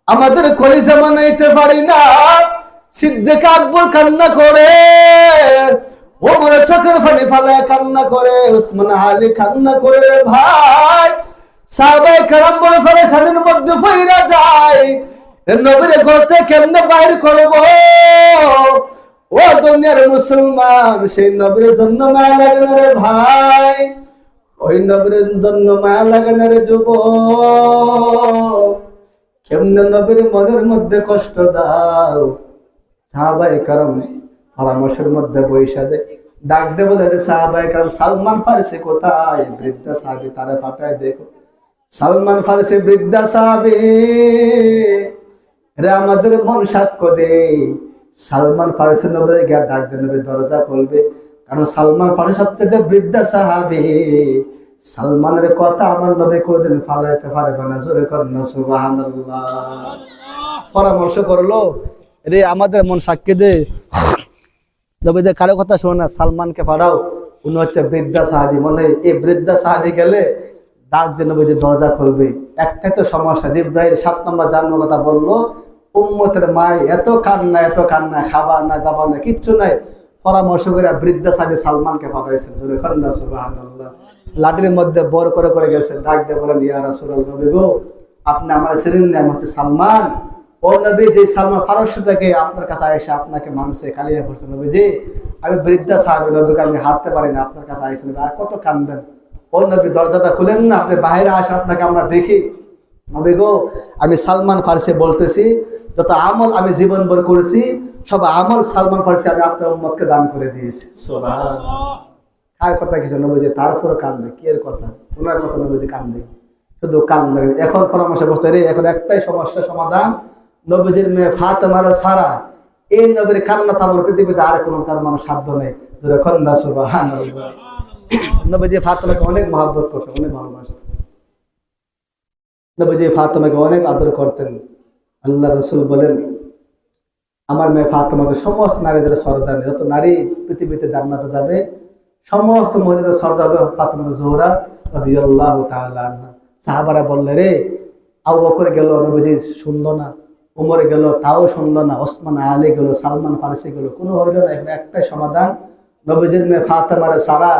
আমাদের কলিজা মানাইতে পারি না। সিদ্দিক আকবর কান্না করে, ওমর চোখের পানি ফালায় কান্না করে, উসমান আলী কান্না করে। ভাই সাহাবায়ে কেরাম বলে ফেরেশতাদের মধ্যে ফইরা যায়, নবীরে ঘর থেকে কেমনে বাইরে করব? ও দুনিয়ার মুসলমান, সেই নবীর জন্য মায়া লাগে না রে ভাই, ওই নবীর জন্য মায়া লাগে না রে যুবক। কেমনে নবীর মনের মধ্যে কষ্ট দাও। সাহাবায়ে কেরাম পরামর্শের মধ্যে বৈশা দেয়, ডাক দে বলে, রে সাহাবায়ে কেরাম, সালমান ফারসি কোথায়? বৃদ্ধা সাহাবী, তারে ফাটায় দেখো। সালমান ফারসি বৃদ্ধা সাহাবী, রে আমাদের মন সাক্ষ্য দে। সালমান ফারসি নবীরে গিয়ে ডাক দে, নবী দরজা খুলবে, কারণ সালমান ফারসি সবচেয়ে বৃদ্ধা সাহাবী। সালমানের কথা আমার নবী কোনদিন ফালাইতে পারবে না। জোরে করেন না সুবহানাল্লাহ। পরামর্শ করলো, রে আমাদের মন সাক্ষী দে, নবী যে কারো কথা শোনো না, সালমানকে পাঠাও, উনি হচ্ছে বৃদ্ধা সাহাবী। মনে এই বৃদ্ধা সাহাবী গেলে ডাক দিয়ে নবী যে দরজা খুলবে। একটাই তো সমস্যা, জিবরাইল 7 নম্বর জন্ম কথা বললো, উম্মতের মায় এত কান্না, খাবার নাই, দাবার নাই, কিচ্ছু নাই। পরামর্শ করে বৃদ্ধা সাহাবী সালমানকে পাঠাইছেন। সুবহানাল্লাহ। লাঠির মধ্যে বর করে করে গেছে, ডাক দিয়ে বলেন, ইয়া রাসূলুল্লাহ, নবী গো, আপনি আমার চিনেন না, আমি হচ্ছে সালমান। ও নবী, যে সালমান ফারস্য থেকে আপনার কাছে আয়েশা আপনাকে মানুষে কালিয়া করছে। নবী জি, আমি বৃদ্ধা সাহাবী, নবীকে আমি হাঁটতে পারি না, আপনার কাছে আয়েশা। নবী আর কত কাঁদবেন? ও নবী, দরজাটা খুলেন না, আপনি বাইরে আসে, আপনাকে আমরা দেখি। নবী গো, আমি সালমান ফারসি বলতেছি, যত আমল আমি জীবন ভর করেছি, সব আমল সালমান ফারসি আমি আপনার উম্মতকে দান করে দিয়েছি। সুবহানাল্লাহ। কার কথা কিছু নবী যে তারপরে কান্দে, কি এর কথা? ওনার কথা নবী যে কান্দে, শুধু কান্দে। এখন পরামর্শ বসতে রে, এখন একটাই সমস্যা সমাধান, নবীজির মেয়ে ফাতেমার সারা, এই নবীর কান্না থামার পৃথিবীতে আর কোনো কার মানুষ সাধ্য নেই। জোরে করেন না সুবহানাল্লাহ। নবীজি ফাতেমাকে অনেক মহব্বত করতেন, অনেক ভালোবাসতেন। নবীজি ফাতেমাকে অনেক আদর করতেন। আল্লাহ রাসূল বলেন, আমার মেয়ে ফাতেমা তো সমস্ত নারীদের সরদার, যত নারী পৃথিবীতে জান্নাতে যাবে সমস্ত মহিলাদের সরদার হবে ফাতেমা জোহরা রাদিয়াল্লাহু তাআলা আনহা। সাহাবারা বললে, রে আবু বকর গেল, নবীজি শুনলো না, উমরে গেল, তাও শুনলো না, ওসমান আলী গেল, সালমান ফারসি গেল, কোনো হইল না। এখন একটাই সমাধান, নবীজির মেয়ে ফাতেমার সারা,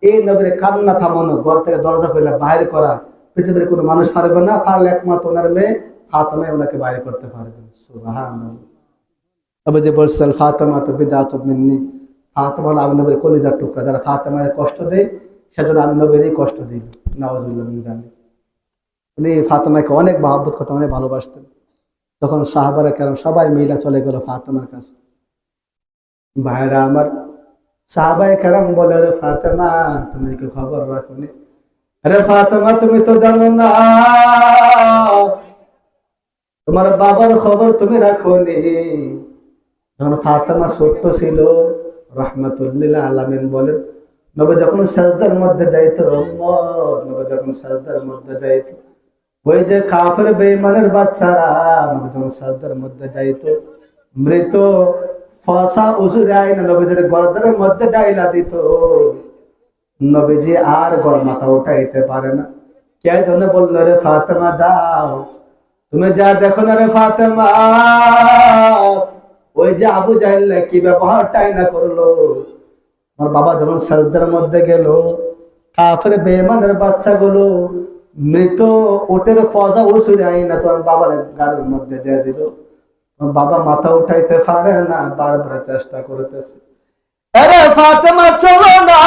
এই নবীর কান্না থামানো, ঘর থেকে দরজা খুলে বাইরে করা পৃথিবীর কোনো মানুষ পারবে না, পারলে একমাত্র ওনার মেয়ে ফাতেমা ওনাকে বাইরে করতে পারবে। সুবহানাল্লাহ। নবীজি বলছেন, ফাতেমা তো বিদআতুম মিন্নি, ফাতেমা হলো আমি নবীর কলিজার টুকরা, যারা ফাতেমার কষ্ট দেয় সেজন্য আমি নবীরই কষ্ট দিই। নাউজুবিল্লাহ মিন যালিক। উনি ফাতেমাকে অনেক মহব্বত করতেন, অনেক ভালোবাসতেন। তখন সাহাবারা কেরাম সবাই মিলে চলে গেল ফাতেমার কাছে। ভাইরা আমার, সাহাবায়ে কেরাম বলে, রে ফাতেমা, তুমি কি খবর রাখোনি? আরে ফাতেমা, তুমি তো জানো না, তোমার বাবার খবর তুমি রাখোনি। যখন ফাতেমা ছোট্ট ছিল, রাহমাতুল লিল আলামিন বলেন, নবী যখন সাজদার মধ্যে যাইত, নবী যখন সাজদার মধ্যে যাইত, ওই যে কাফের বেঈমানের বাচ্চারা নবী যখন সাজদার মধ্যে যাইত, মৃত ফসা উজুরে আইনা নবীদের গর্দানের মধ্যে ডাইলা দিত। নবীজি আর গর মাথা উঠাইতে পারে না। কে জন্য বলল, রে ফাতেমা যাও, তুমি যা দেখো না রে ফাতেমা, ওই যে আবু জাহেল কি ব্যবহারটাই না করলো। আমার বাবা যখন সাজদার মধ্যে গেল, কাফের বেঈমানের বাচ্চাগুলো মৃত উটের ফজা উসুরে আইনা তোমার বাবার গাড়ির মধ্যে দিয়ে দিল। বাবা মাথা উঠাইতে পারে না, বারবার চেষ্টা করতেছে, আরে ফাতেমা চলো না,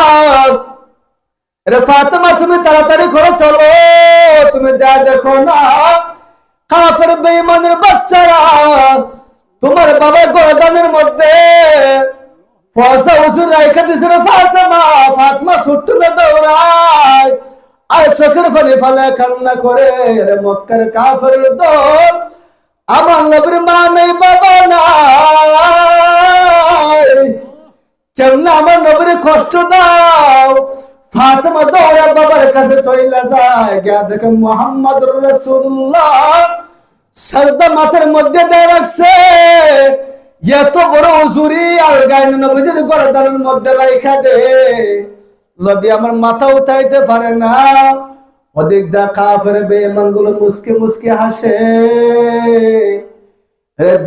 আরে ফাতেমা তুমি তাড়াতাড়ি করে চলো, তুমি যা দেখো না, কাফের বেঈমানের বাচ্চারা তোমার বাবার গর্দানের মধ্যে পয়সা হুজুর রাইখা দিছিল ফাতেমা, ফাতেমা ছুট্ট না দৌড়ায় আর চোখের পানি ফেলে কান্না করে। রে মক্কার কাফেরের দল, আমার নবীর মা নেই বাবা নাই, কেমনে আমার নবীর কষ্ট দাও। ফাতেমা দৌড়ে বাবার কাছে চইলা যায়, গিয়া দেখে মুহাম্মদুর রাসূলুল্লাহ সাজদা মাথার মধ্যে দিয়ে রাখছে। এত বড় হুজুরি আর গায়ে নবীজির গর্দানের মধ্যে রাইখা দে। নবী আমার মাথা উঠাইতে পারে না। ওদিক দা কাফের বেঈমান গুলো মুস্কি মুস্কি হাসে।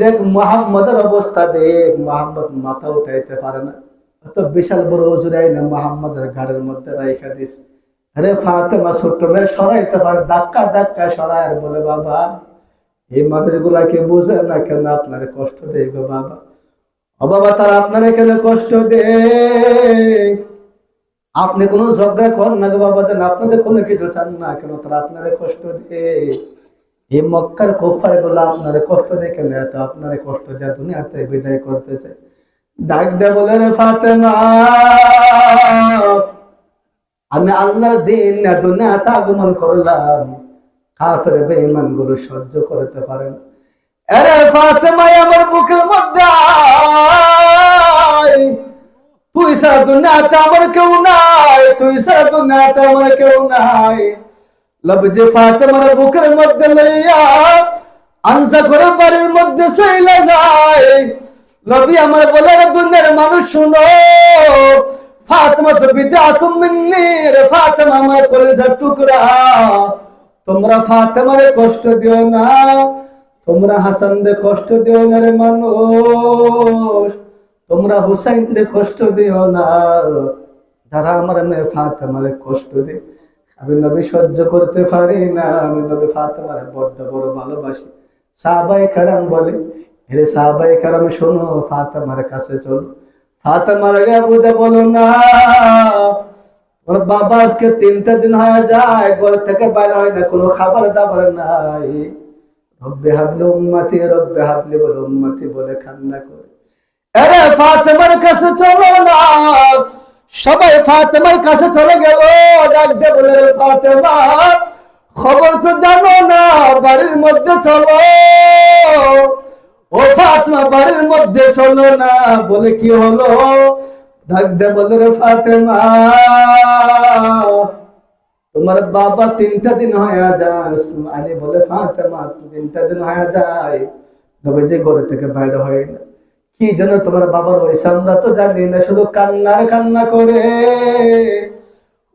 দেখ মুহাম্মদের অবস্থা দেখ, মুহাম্মদ মাথা উঠাইতে পারে না, এত বিশাল বড় হুজুর আইনা মুহাম্মদের ঘাড়ের মধ্যে রাইখা দিস। আরে ফাতেমা ছোট্ট মেয়ে সরাইতে পারে, ধাক্কা ধাক্কা সরায় আর বলে, বাবা এই মানুষগুলাকে বুঝে না কেন আপনার কষ্ট দেয় গো বাবা। ও বাবা, তারা আপনার কেন কষ্ট দেয়? আপনি কোনো ঝগড়া করেন না গো বাবা, দেন আপনাদের কোনো কিছু চান না কেন, তারা আপনার কষ্ট দেয়। এই মক্কার কুফার গুলো আপনার কষ্ট দেয় কেন? এত আপনার কষ্ট দেয় দুনিয়াতে বিদায় করতে চায়। ডাক দে বলে, রে ফাতেমা, আমি আল্লাহর দিন না দুনিয়াতে আগমন করলাম, কাফের বেঈমান গুলো সহ্য করতে পারে না। আরে ফাতেমা আমার বুকের মধ্যে আয়, তুই সারা দুনিয়াতে আমার কেউ নাই, তুই সারা দুনিয়াতে আমার কেউ নাই। লবজি ফাতেমার বুকের মধ্যে লইয়া আনসা করে বাড়ির মধ্যে চইলা যায়। নবী আমার বলে, দুনিয়ার মানুষ শুনো, ফাতেমা তো বিদআতুম মিন্নি, রে ফাতেমা আমার কলিজার টুকরা, তোমরা ফাতেমারে কষ্ট দিও না, তোমরা হাসান রে কষ্ট দিও না রে মানুষ, তোমরা হুসাইন রে কষ্ট দিও না, যারা আমার মেয়ে ফাতেমারে কষ্ট দেয়। আমি নবী সহ্য করতে পারি না, আমি নবী ফাতেমারে বড্ড বড় ভালোবাসি। সাহাবায়ে কেরাম বলে, হে সাহাবায়ে কেরাম শোনো, ফাতেমার কাছে চলো। ফাতেমার গিয়ে বুঝে বলো না, ওর বাবা আজকে 3টা দিন হয়ে যায় ঘর থেকে বাইরে হয় না, কোনো খাবার দাবার নাই। রব্বে হাবলি উম্মতি, রব্বে হাবলি বলে উম্মতি বলে কান্না করে। আরে ফাতেমার কাছে চলো না। সবাই ফাতেমার কাছে চলে গেল। ডাক দে বলে, রে ফাতেমা, খবর তো জানো না, বাড়ির মধ্যে চলো। ও ফাতেমা, বাড়ির মধ্যে চলো না। বলে, কি হলো? ডাক দে বলে, রে ফাতেমা, তোমার বাবা 3টা দিন হয়ে যায়। আলী বলে, ফাতেমা 3টা দিন হয়ে যায় নবীজি ঘর থেকে বাইরে হয় না, কি যেন তোমার বাবার হয়েছে আমরা তো জানি না, শুধু কান্নার কান্না করে।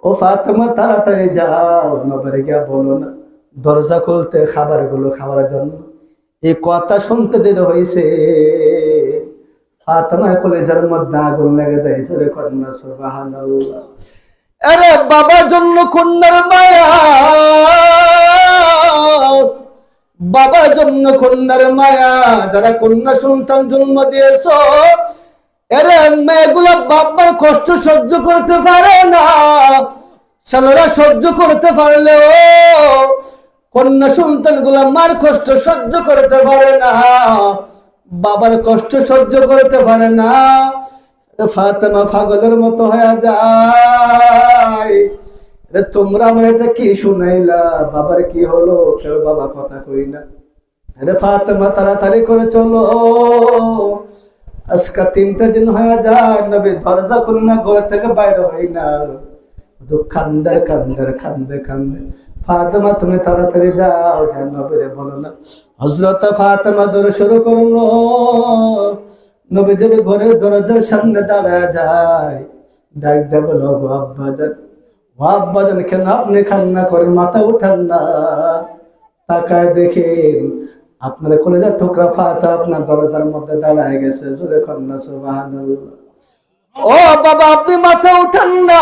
ও ফাতেমা, তাড়াতাড়ি যাও, নবীরে গিয়া বলো না দরজা খুলতে খাবার গুলো খাওয়ার জন্য। এই কথা শুনতে দেরি হয়েছে, ফাতেমার কলিজার মধ্যে আগুন লেগে যায়। জোরে কন্যা সুবহানাল্লাহ। আরে বাবার জন্য কন্যার মায়া, বাবার জন্য কন্যার মায়া। যারা কন্যা সন্তান জন্ম দিয়েছ, এরে মেয়েগুলা বাবার কষ্ট সহ্য করতে পারে না। ছেলেরা সহ্য করতে পারলেও কন্যা সন্তান গুলা মার কষ্ট সহ্য করতে পারে না, বাবার কষ্ট সহ্য করতে পারে না। ফাতেমা পাগলের মতো হয়ে যায়। তোমরা আমার এটা কি শুনাইলা? বাবার কি হলো? কেউ বাবা কথা কই না। আরে ফাতেমা, তাড়াতাড়ি করে চলো, আজকে 3টা দিন হয়ে যায় নবী দরজা খুলে না, ঘর থেকে বাইরে হই না। কান্দে কান্দে কান্দে কান্দে। ফাতেমা, তুমি তাড়াতাড়ি যাও, যেন নবীরে বলো না। হযরত ফাতেমা দৌড় শুরু করলো, নবীজির ঘরের দরজার সামনে দাঁড়ায় যায়। ডাক দে বলো, গো আব্বাজান, ও আব্বাজান, কেন আপনি কান্না করেন? মাথা উঠান না, তাকায় দেখেন আপনার কলিজার টুকরা ফাতেমা আপনার দরজার মধ্যে দাঁড়ায় গেছে। জোরে কন্যা সুবহানাল্লাহ। ও বাবা, আপনি মাথা উঠান না,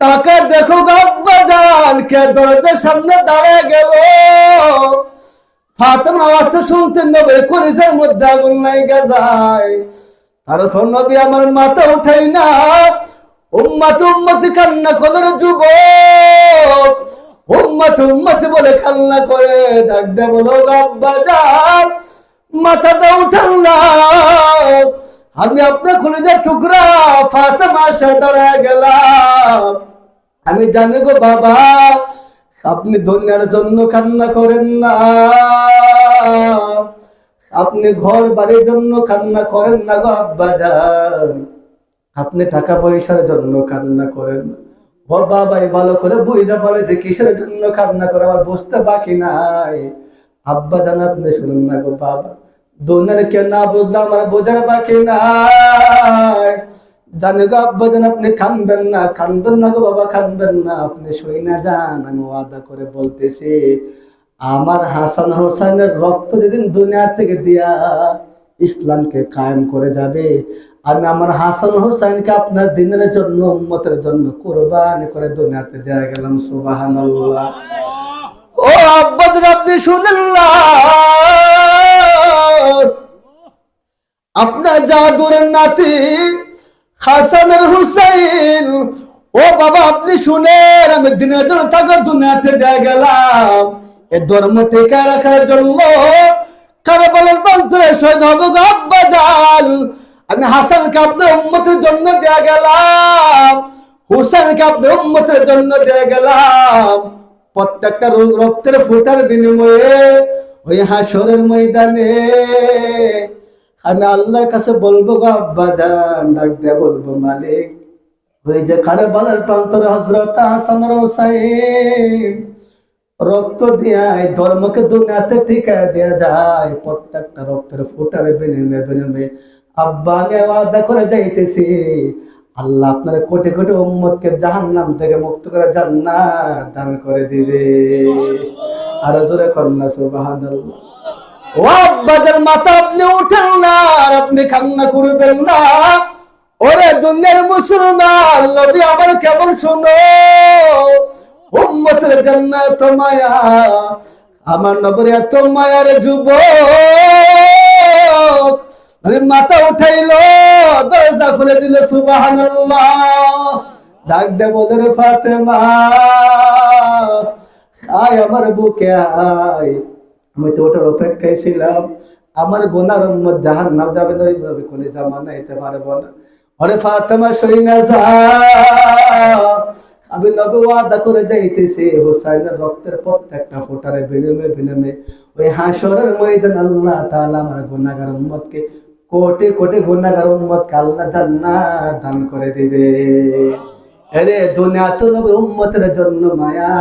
তাকায় দেখো গো আব্বাজান, কে দরজার সামনে দাঁড়ায় গেল। ফাতেমা আওয়াজটা শুনতে নবীর কলিজার মধ্যে আগুন লাগা যায়। তারপর নবী আমার মাথা উঠাই না, উম্মত উম্মত কান্না করে, যুবক উম্মত উম্মত বলে কান্না করে। ডাক দে বলো, আব্বাজান, মাথাটা উঠান না, আমি আপনার কলিজার টুকরা ফাতেমার সাথে দাঁড়ায় গেলাম। আমি জানি গো বাবা, আপনি দুনিয়ার জন্য কান্না করেন না, আপনি ঘর বাড়ির জন্য কান্না করেন না গো আব্বাজান, আপনি টাকা পয়সার জন্য কান্না করেন না। ও বাবা ভালো করে বুঝা বলে যে কিসের জন্য কান্না করে, আমার বুঝতে বাকি নাই। আব্বাজান আপনি শুনুন না গো বাবা, দুনিয়ার কে না বুঝলাম আমার বোঝার বাকি নাই। জানি গো আব্বাজান আপনি কানবেন না, কানবেন না গো বাবা, কানবেন না। আপনি শুই না যান, আমি ওয়াদা করে বলতেছি, আমার হাসান হোসেনের রক্ত যেদিন দুনিয়া থেকে দিয়া ইসলামকে কায়েম করে যাবে, আমি আমার হাসান হোসেনকে আপনার দিনের জন্য উম্মতের জন্য কুরবানি করে দুনিয়াতে দেয়া গেলাম। সুবহানাল্লাহ। ও আব্বাজান আপনি শুনেন না, আপনার জাদুরের নাতি হাসানের হুসাইন, ও বাবা আপনি শুনেন, আমি দিনের জন্য তাকে দুনিয়াতে দেয়া গেলাম এ ধর্ম টিকে রাখার জন্য। কারবালার প্রান্তরে শহীদ হব গো আব্বাজান, আমি হাসানকে আপনার উম্মতের জন্য দেয়া গেলাম, হুসাইনকে আপনার উম্মতের জন্য দেয়া গেলাম। প্রত্যেকটা রক্তের ফোঁটার বিনিময়ে ওই হাসরের ময়দানে আমি আল্লাহর কাছে বলবো গো আব্বাজান, ডাক দিয়ে বলবো মালিক, ওই যে কারবালার প্রান্তরে হযরত হাসান আর হুসাইন রক্ত দিয়া এই ধর্মকে দুনিয়াতে টিকায় দেয়া যায়, প্রত্যেকটা রক্তের ফোঁটার বিনিময়ে আব্বা আমি ওয়াদা করে যাইতেছি, আল্লাহ আপনার কোটি কোটি উম্মতকে জাহান্নাম থেকে মুক্ত করে জান্নাত দান করে দিবে। আর জোরে কন্যা সুবহানাল্লাহ। ও আব্বাজান মাথা আপনি উঠেন না, আর আপনি কান্না করবেন না। ওরে দুনিয়ার মুসলমান নবী আমার কেমন শোনো, উম্মতের জান্নাত মায়া, আমার নবীর এত মায়ার যুবক, নবী মাথা উঠাইলো, দরজা খুলে দিল। সুবহানাল্লাহ। ডাক দে বলে রে ফাতেমা, আয় আমার বুকে আয়, আমি তো ওটার অপেক্ষায় ছিলাম। আমার গুনার উম্মত জাহান্নাম যাবে না, ওইভাবে কলিজা মানাইতে পারবো না। ওরে ফাতেমা সই না যা, আমি নবী ওয়াদা করে যাইতেছি, হুসাইনের রক্তের প্রত্যেকটা ফোঁটারে বিনিময়ে ওই হাসরের ময়দান আল্লাহ তাআলা আমার গুনাহগার উম্মতকে, কোটি কোটি গুনাহগার উম্মতকে আল্লাহ জান্নাত দান করে দিবে। আরে দুনিয়া তো নবী উম্মতের জন্য মায়া,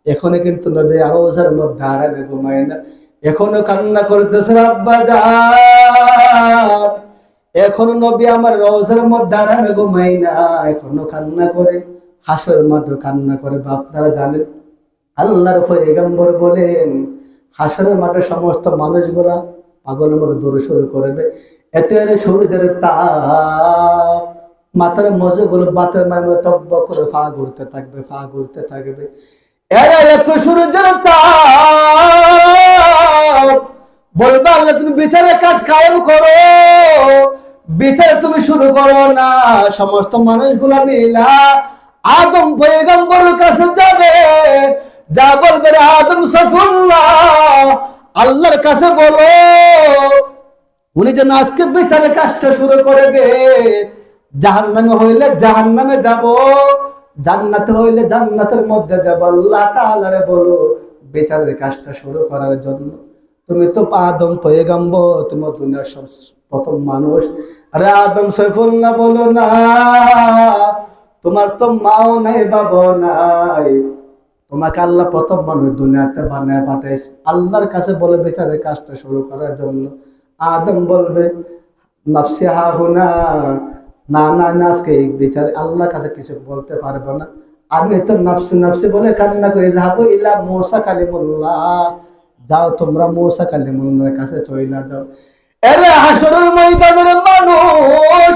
এখনো কিন্তু নবী রওজার মধ্যে আরামে ঘুমায় না, এখনো কান্না করতেছে আব্বাজান, এখনো নবী আমার রওজার মধ্যে আরামে ঘুমায় না, এখনো কান্না করে, হাসরের মাঠে কান্না করে। আপনারা জানেন আল্লাহর পয়গম্বর বলেন, হাসরের মাঠে সমস্ত মানুষগুলা পাগলের মতো দৌড় শুরু করবে, এতে সূর্যের তাপ মাথার মজগুলো বাতের মতো টকবক করে ফা ঘুরতে থাকবে, ফা ঘুরতে থাকবে। এরা এত সূর্যের তাপ, বলবা আল্লাহ তুমি বিচারের কাজ কায়েম করো, বিচার তুমি শুরু করো না। সমস্ত মানুষগুলা মিলা আদম পয়গম্বরের কাছে যাবে, যা বলবে রে আদম সফুল্লাহ, আল্লাহর কাছে বলো উনি যেন আজকে বিচারের কাজটা শুরু করে দে। জাহান্নামে হইলে জাহান্নামে যাব, জান্নাতে হইলে জান্নাতের মধ্যে যাব। আল্লাহ তাআলারে বলো বিচারের কাজটা শুরু করার জন্য। তুমি তো আদম পয়গম্বর, তুমি দুনিয়ার সব প্রথম মানুষ। আরে আদম সৈফুল্লাহ বলো না, তোমার তো মাও নাই বাবা নাই, তোমাকে আল্লাহ প্রথম মানুষ দুনিয়াতে বানায় পাঠাইছে, আল্লাহর কাছে বলে বিচারের কাজটা শুরু করার জন্য। আদম বলবে নাফসি হা হুনা, না না না, আজকে এই বিচারে আল্লাহর কাছে কিছু বলতে পারবো না, আমি তো নাফসি নাফসি বলে কান্না করি। যাবো ইলা মূসা কালিমুল্লাহ, যাও তোমরা মূসা কালিমুল্লাহর কাছে চইলা যাও। এরে হাসরের ময়দানের মানুষ,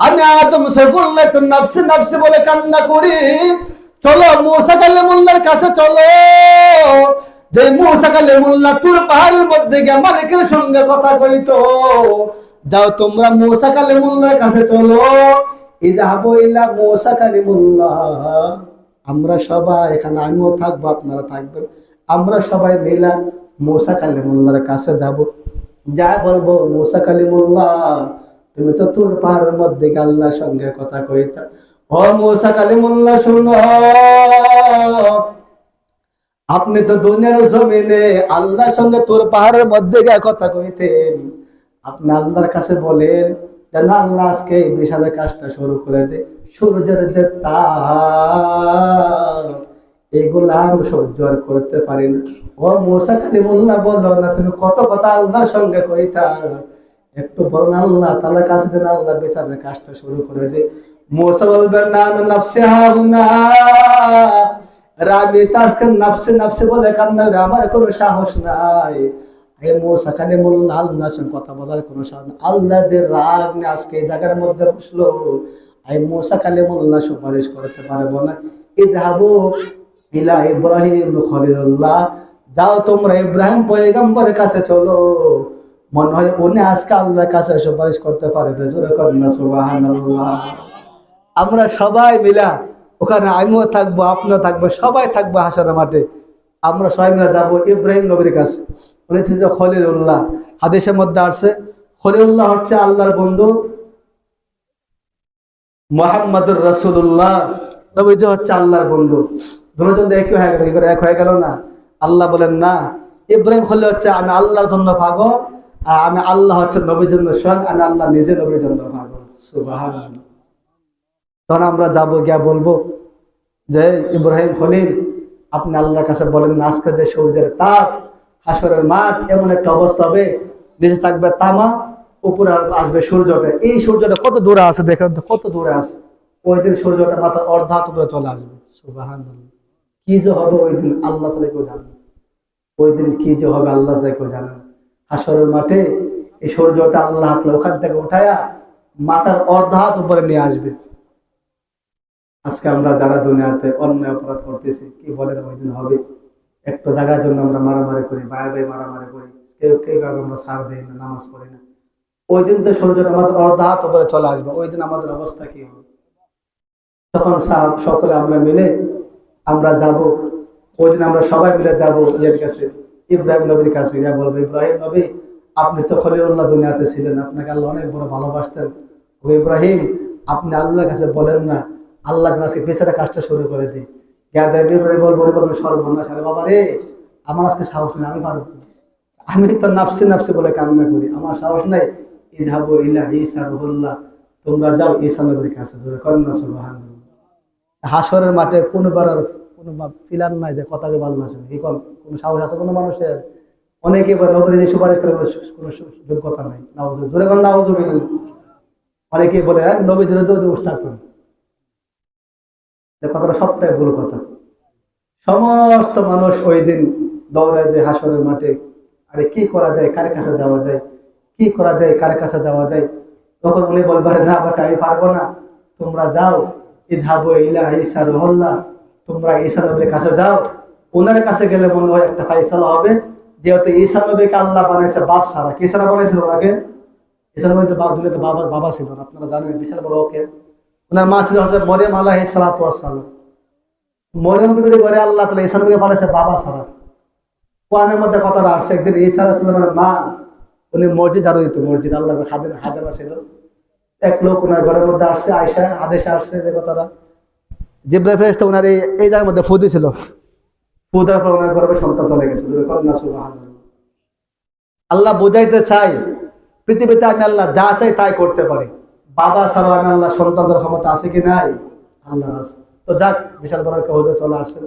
আমি আদম সৈফুল্লাহ তো নাফসি নাফসি বলে কান্না করি, চলো মূসা কালিমুল্লাহর কাছে চলো। যে মূসা কালিমুল্লাহ তুর পাহাড়ের মধ্যে গিয়ে মালিকের সঙ্গে কথা কইতো, যাও তোমরা মূসা কালিমুল্লাহর কাছে চলো। ইযাবু ইলা মূসা কালিমুল্লাহ, আমরা সবাই এখানে, আমিও থাকবো আপনারা থাকবেন, আমরা সবাই মিলা মূসা কালিমুল্লাহর কাছে যাব। যা বলবো মুসা কালিমুল্লাহ তুমি তো তোর পাহাড়ের মধ্যে গিয়ে আল্লাহর সঙ্গে কথা কইতা। ও মুসা কালিমুল্লাহ শুনো, আপনি তো দুনিয়ার জমিনে আল্লাহর সঙ্গে তোর পাহাড়ের মধ্যে গিয়ে কথা কইতেন, আপনি আল্লাহর কাছে বলেন যেন আল্লাহ আজকে এই বিশালের কাজটা শুরু করে দে। সূর্যের যে তাপ এগুলা আমি সহ্য আর করতে পারি না। ও মুসা কালিমুল্লাহ বলো না, তুমি কত কথা আল্লাহর সঙ্গে কইতা, একটু বড় না আল্লাহ তাআলার কাছে দেন, আল্লাহ বিচারের কাজটা শুরু করে দে। মুসা বলবেন না না নাফসি হাউনা, রাবি তাজকে নাফসি নাফসি বলে কান্না, আমার কোনো সাহস নাই। এই মুসা কালিমুল্লাহ আল্লাহর সঙ্গে কথা বলার কোনো সাহস নাই। আল্লাহদের রাগ নিয়ে আজকে এই জায়গার মধ্যে বসলো। এই মুসা কালিমুল্লাহ সুপারিশ করতে পারবো না। ইযহাবু ইলা ইব্রাহিম খলিলুল্লাহ, যাও তোমরা ইব্রাহিম পয়গম্বরের কাছে চলো, মনে হয় উনি আজকে আল্লাহর কাছে সুপারিশ করতে পারবে। জোরে করেন না সুবহানাল্লাহ। আমরা সবাই মিলা ওখানে, আমিও থাকবো, আপনিও থাকবো, সবাই থাকবো হাসরের মাঠে। আমরা সবাই মিলে যাবো ইব্রাহিম নবীর কাছে। উনি ছিল খলিলুল্লাহ। হাদিসের মধ্যে আসছে খলিলুল্লাহ হচ্ছে আল্লাহর বন্ধু, মুহাম্মদুর রাসূলুল্লাহ নবীজি হচ্ছে আল্লাহর বন্ধু। দুজন একই হয়ে গেল, কি করে এক হয়ে গেল না? আল্লাহ বলেন না, ইব্রাহিম খলিল হচ্ছে আমি আল্লাহর জন্য পাগল, আর আমি আল্লাহ হচ্ছে নবীর জন্য স্বয়ং, আমি আল্লাহ নিজে নবীর জন্য পাগল। সুবহানাল্লাহ। তখন আমরা যাবো, গিয়া বলবো যে ইব্রাহিম খলিল আপনি আল্লাহর কাছে বলেন না, আজকে যে সূর্যের তাপ, হাসরের মাঠ এমন একটা অবস্থা হবে, নিচে থাকবে তামা, উপরে আসবে সূর্যটা। এই সূর্যটা কত দূরে আছে দেখেন তো, কত দূরে আছে। ওই দিন সূর্যটা মাথার অর্ধাত উপরে চলে আসবে। সুবহানাল্লাহ। কি যে হবে ওই দিন আল্লাহ ছাড়া কেউ জানে না। ওই দিন কি যে হবে আল্লাহ ছাড়া কেউ জানে না। হাসরের মাঠে এই সূর্যটা আল্লাহ ওখান থেকে উঠায়া মাথার অর্ধাত উপরে নিয়ে আসবে। আজকে আমরা যারা দুনিয়াতে অন্যায় অপরাধ করতেছি, কি বলেন ওই দিন হবে? একটু জায়গার জন্য আমরা মারামারি করি, ভাই ভাই মারামারি করি, কেউ কেউ আমরা সার দেই না, নামাজ পড়ি না। ওই দিন তো সূর্যটা আমাদের অর্ধাত উপরে চলে আসবে। ওই দিন আমাদের অবস্থা কি হবে? তখন সকলে আমরা মিলে আমরা যাব। ওই দিন আমরা সবাই মিলে যাব ইয়ের কাছে, ইব্রাহিম নবীর কাছে। ইয়া বলবো, ইব্রাহিম নবী আপনি তো খলিলুল্লাহ দুনিয়াতে ছিলেন, আপনাকে আল্লাহ অনেক বড় ভালোবাসতেন। ও ইব্রাহিম আপনি আল্লাহর কাছে বলেন না, আল্লাহ আজকে পেছনে কাজটা শুরু করে দিই। ইব্রাহিম বলবো সর্বনাশ, আরে বাবা রে, আমার আজকে সাহস নেই, আমি পারবো না। আমি তো নাফসি নাফসি বলে কান্না করি, আমার সাহস নাই। ইযহাবু ইলা ঈসা রুহুল্লাহ, তোমরা যাও ঈসা নবীর কাছে। জোরে করেন না সুবহানাল্লাহ। হাসরের মাঠে কোনো ফিলার নাই যে কথাকে ভালো না শুনে, কোনো সাহস আছে কোনো মানুষের? অনেকে নবীর সুপারিশ করে কোনো যোগ্যতা নাই। নাউজুবিল্লাহ, জোরে করেন নাউজুবিল্লাহ। অনেকে বলে নবী জোরে তো উস্তাদ, কথাটা সবটাই ভুল কথা। সমস্ত মানুষ ওই দিন দৌড়াইবে হাসরের মাঠে। আরে কি করা যায়, কার কাছে যাওয়া যায়, কি করা যায়, কার কাছে যাওয়া যায়? তখন উনি বলবে না বাট আমি পারবো না, তোমরা যাও। ইযহাবু ইলা ঈসা রুহুল্লাহ, তোমরা ঈসা নবীর কাছে যাও। ওনার কাছে গেলে মনে হয় একটা ফায়সালা হবে, যেহেতু ঈসা নবীকে আল্লাহ বানাইছে বাপ ছাড়া। কে ছাড়া বানাইছিল ওনাকে? ঈসা নবী তো বাবা ছিল না, আপনারা জানেন, বিশাল বড়। ওকে ওনার মা ছিল হযরত মরিয়ম আলাইহিস সালাতু ওয়াস সালাম। মরিয়ম বিবির ঘরে আল্লাহ তাআলা ঈসা নবীকে বানাইছে বাবা ছাড়া। কোরআনের মধ্যে কথাটা আসছে, একদিন ঈসা আলাইহিস সালামের মা উনি মসজিদ ঝাড়ু দিত, মসজিদ আল্লাহর খাদেমা ছিল। এক লোক ওনার ঘরের মধ্যে আসছে, আয়েশা আদেশে আসছে যে কথাটা, জিবরাইল ফেরেশতা ওনার এই জায়গার মধ্যে ফু দিছিল, ফু দেওয়ার পর ওনার গর্ভে সন্তান চলে গেছে। সুবহানাল্লাহ। আল্লাহ বোঝাইতে চাই পৃথিবীতে আমি আল্লাহ যা চাই তাই করতে পারি, বাবা ছাড়াও আমি আল্লাহ সন্তান দেওয়ার ক্ষমতা আছে কি নাই? আল্লাহ আছে। তো যাক, বিশাল বড় একটা হুজুর চলে আসছে,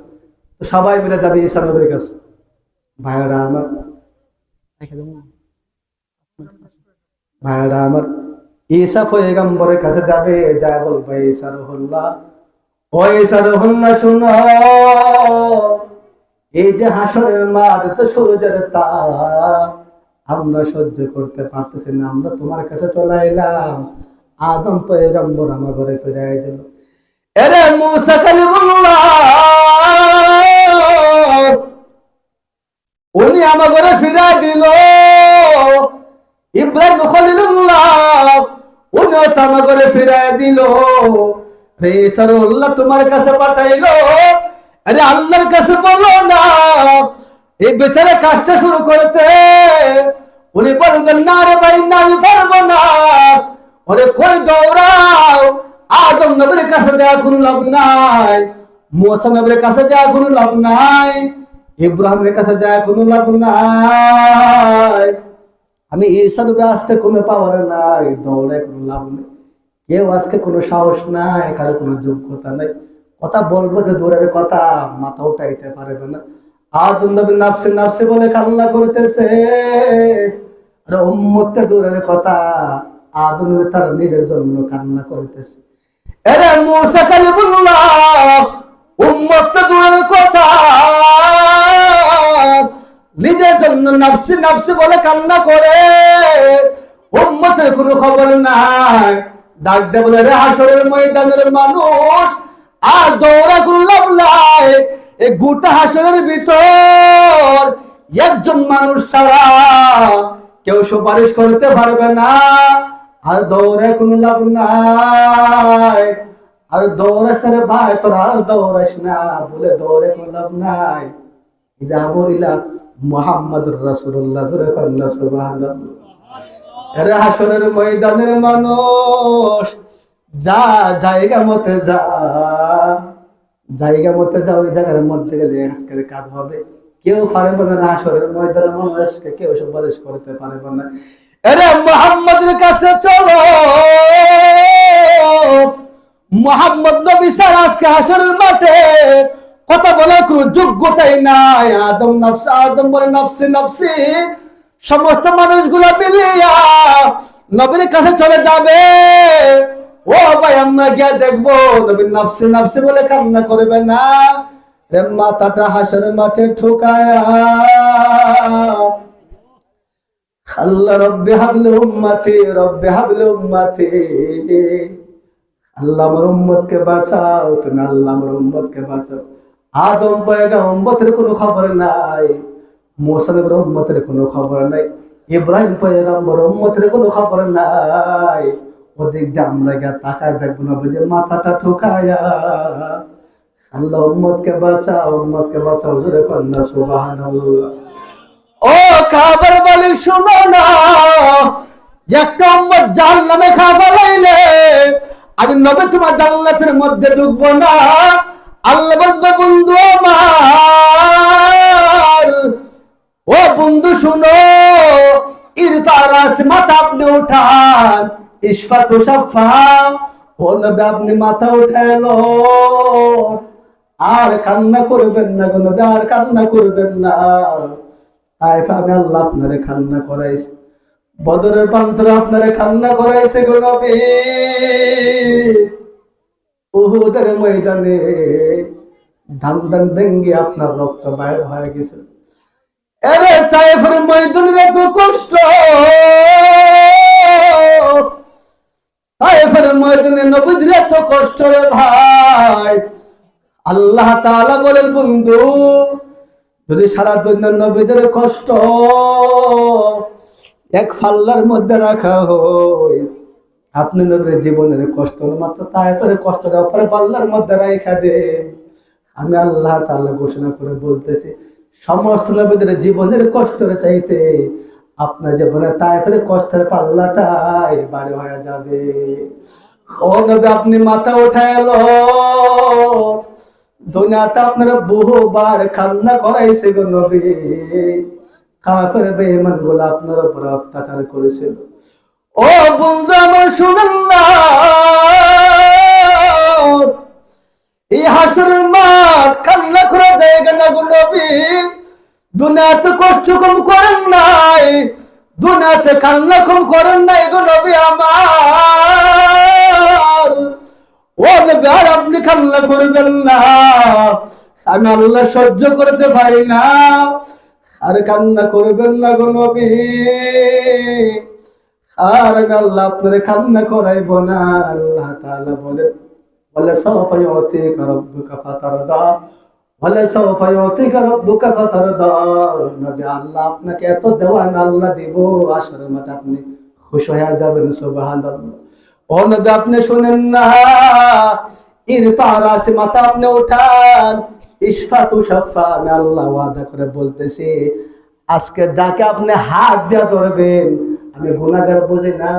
তো সবাই মিলে যাবে ঈসা নবীর কাছে। ভাইরা আমার ঈসা পয়গম্বরের কাছে যাবে, যায় বলবে ঈসা রুহুল্লাহ, ও ঈসা রুহুল্লাহ শুনো, এই যে হাসরের মাঠ, তো সূর্যের তাপ আমরা সহ্য করতে পারতেছি না, আমরা তোমার কাছে চলে এলাম। আদম পয়গম্বর আমার ঘরে ফিরাই দিল। এরে মুসা কালিমুল্লাহ, উনি আমার ঘরে ফিরাই দিল। ইব্রাহিম খলিলুল্লাহ, উনিও তো আমার ঘরে ফিরাই দিল। রে ঈসা রুহুল্লাহ তোমার কাছে পাঠাইলো। আরে আল্লাহর কাছে বলো না, এই বেচারা কাজটা শুরু করতে। উনি বলবেন না রে ভাই না, আমি পারবো না। ওরে কই দৌড়াও, আদম নবীর কাছে যাওয়া কোনো লাভ নাই, মুসা নবীর কাছে যাওয়া কোনো লাভ নাই, ইব্রাহিমের কাছে যাওয়া কোনো লাভ নাই, আমি ঈসা নবীর আসতে কোনো পাওয়ার নাই, দৌড়ায় কোনো লাভ নেই। কেউ আজকে কোনো সাহস নাই, কারো কোনো যোগ্যতা নাই, কথা বলবো যে দূরের কথা, মাথা উঠাইতে পারবে না। আদম নবী নাফসে নাফসে বলে কান্না করতেছে, আর উম্মতে দূরের কথা, আদম নবী তার নিজের জন্য কান্না করতেছে। এরে মুসা কালিমুল্লাহ, উম্মতে দূরের কথা, নিজের জন্য নাফসি নাফসি বলে কান্না করে, উম্মতের কোনো খবর নাই। ডাক দে বলে, রে হাসরের ময়দানের মানুষ, আর দৌড়া কোনো লাভ নাই, এই গোটা হাসরের ভিতর একজন মানুষ ছাড়া কেউ সুপারিশ করতে পারবে না, আর দৌড়ে কোনো লাভ নাই। আর দৌড়াস না রে ভাই, তোরা আর দৌড়াস না, বলে দৌড়ে কোনো লাভ নাই। যাবো ইলা মুহাম্মাদুর রাসূলুল্লাহ, জোরে কন্না সুবহানাল্লাহ। আরে হাসরের ময়দানের মানুষ, যা জায়গা মতে যা, জায়গা মতে যা, ওই জায়গার মধ্যে গেলে আজকের কাজ হবে। কেউ পারবে না হাসরের ময়দানের মানুষকে কেউ সুপারিশ করতে পারবে না। আরে মুহাম্মাদের কাছে চলো, মুহাম্মদ নবী ছাড়া আজকে হাসরের মাঠে কথা বলার কোনো যোগ্যতাই নাই। আদম নাফসি, আদম বলে নাফসি নাফসি, সমস্ত মানুষগুলো মিলিয়া নবীর কাছে চলে যাবে। ও ভাই আমরা গিয়ে দেখবো, নবীর নাফসি নাফসি বলে কান্না করবে না, মাথাটা হাসরের মাঠে ঠুকায়া, আল্লাহ রব্বি হাবলি উম্মতি, রব্বি হাবলি উম্মতি, আল্লাহ আমার উম্মতকে বাঁচাও, তুমি আল্লাহ আমার উম্মতকে বাঁচাও। আদম পয়গম্বরের কোনো খবর নাই, মুসা নবীর উম্মতের কোনো খবর নাই, ইব্রাহিম পয়গম্বর উম্মতের কোনো খবর নাই। ওদিক দিয়ে আমরা গিয়ে তাকায় দেখবো না, বুঝে মাথাটা ঠুকায়া, আল্লাহ উম্মতকে বাঁচাও, উম্মতকে বাঁচাও, জোরে কন্না সুবহানাল্লাহ। ও কাবার মালিক শোনো না, একটা উম্মত জাহান্নামে খাবার লাইলে আমি নবী তোমার জান্নাতের মধ্যে ঢুকবো না। আল্লাহ বলবে, বন্ধু আমার, ও বন্ধু শুনো, ইরফা রাস, মাথা আপনি উঠান, ইশফা তুশাফা, ও নবী আপনি মাথা উঠালো, আর কান্না করবেন না গো নবী, আর কান্না করবেন না। তাইফা আমি আল্লাহ আপনারে কান্না করাইছি, বদরের প্রান্তরে আপনারে কান্না করাইছে গো নবী, উহুদের ময়দানে ধান ধান ভেঙ্গে আপনার রক্ত বাইর হয়ে গেছে। আরে তাইফের ময়দানের এত কষ্ট, তাইফের ময়দানে নবীদের এত কষ্ট রে ভাই। আল্লাহ তাআলা বলেন, বন্ধু যদি সারা দুনিয়ার নবীদের কষ্ট এক ফাল্লার মধ্যে রাখা হয়, আপনি নবীর জীবনের কষ্ট মাত্র তাইফের কষ্টটা পরে পাল্লার মধ্যে রাখা দে। আমি আল্লাহ তাআলা ঘোষণা করে বলতেছি, সমস্ত নবীদের জীবনের কষ্টের চাইতে আপনার জীবনে তাইফের কষ্টের পাল্লাটাই বাড়ি হয়ে যাবে। ও নবী আপনি মাথা উঠাইলো, দুনিয়াতে আপনারা বহুবার কান্না করাইছে গো নবী, কাফের বেঈমান গুলো আপনার উপর অত্যাচার করেছিল। ও বন্ধু আমার শুনেন না, এই হাসরের মাঠ কান্না করা জায়গা না গো নবী, দুনিয়াতে কষ্ট কম করেন নাই, দুনিয়াতে কান্না কম করেন নাই গো নবী আমার। ও নবী আর আপনি কান্না করবেন না, আমি আল্লাহ সহ্য করতে পারি না, আর কান্না করবেন না গো নবী, আর আমি আল্লাহ আপনারে কান্না করাইব না। আল্লাহ তাআলা বলেন, ওয়ালা সাওফা ইউতিকা রাব্বুকা ফাতারদা, ওয়ালা সাওফা ইউতিকা রাব্বুকা ফাতারদা, নবী আল্লাহ আপনাকে এত দেওয়া আমি আল্লাহ দিব, আসরের মাঠে আপনি খুশি হয়ে যাবেন। সুবহানাল্লাহ। ও নবী আপনি শুনেন না, ইরফা রাসি, মাথা আপনি উঠান, ইশফা তুশাফা, আমি আল্লাহ ওয়াদা করে বলতেছি, আজকে যাকে আপনি হাত দিয়ে ধরবেন, আমি গুনাহগার বুঝি না,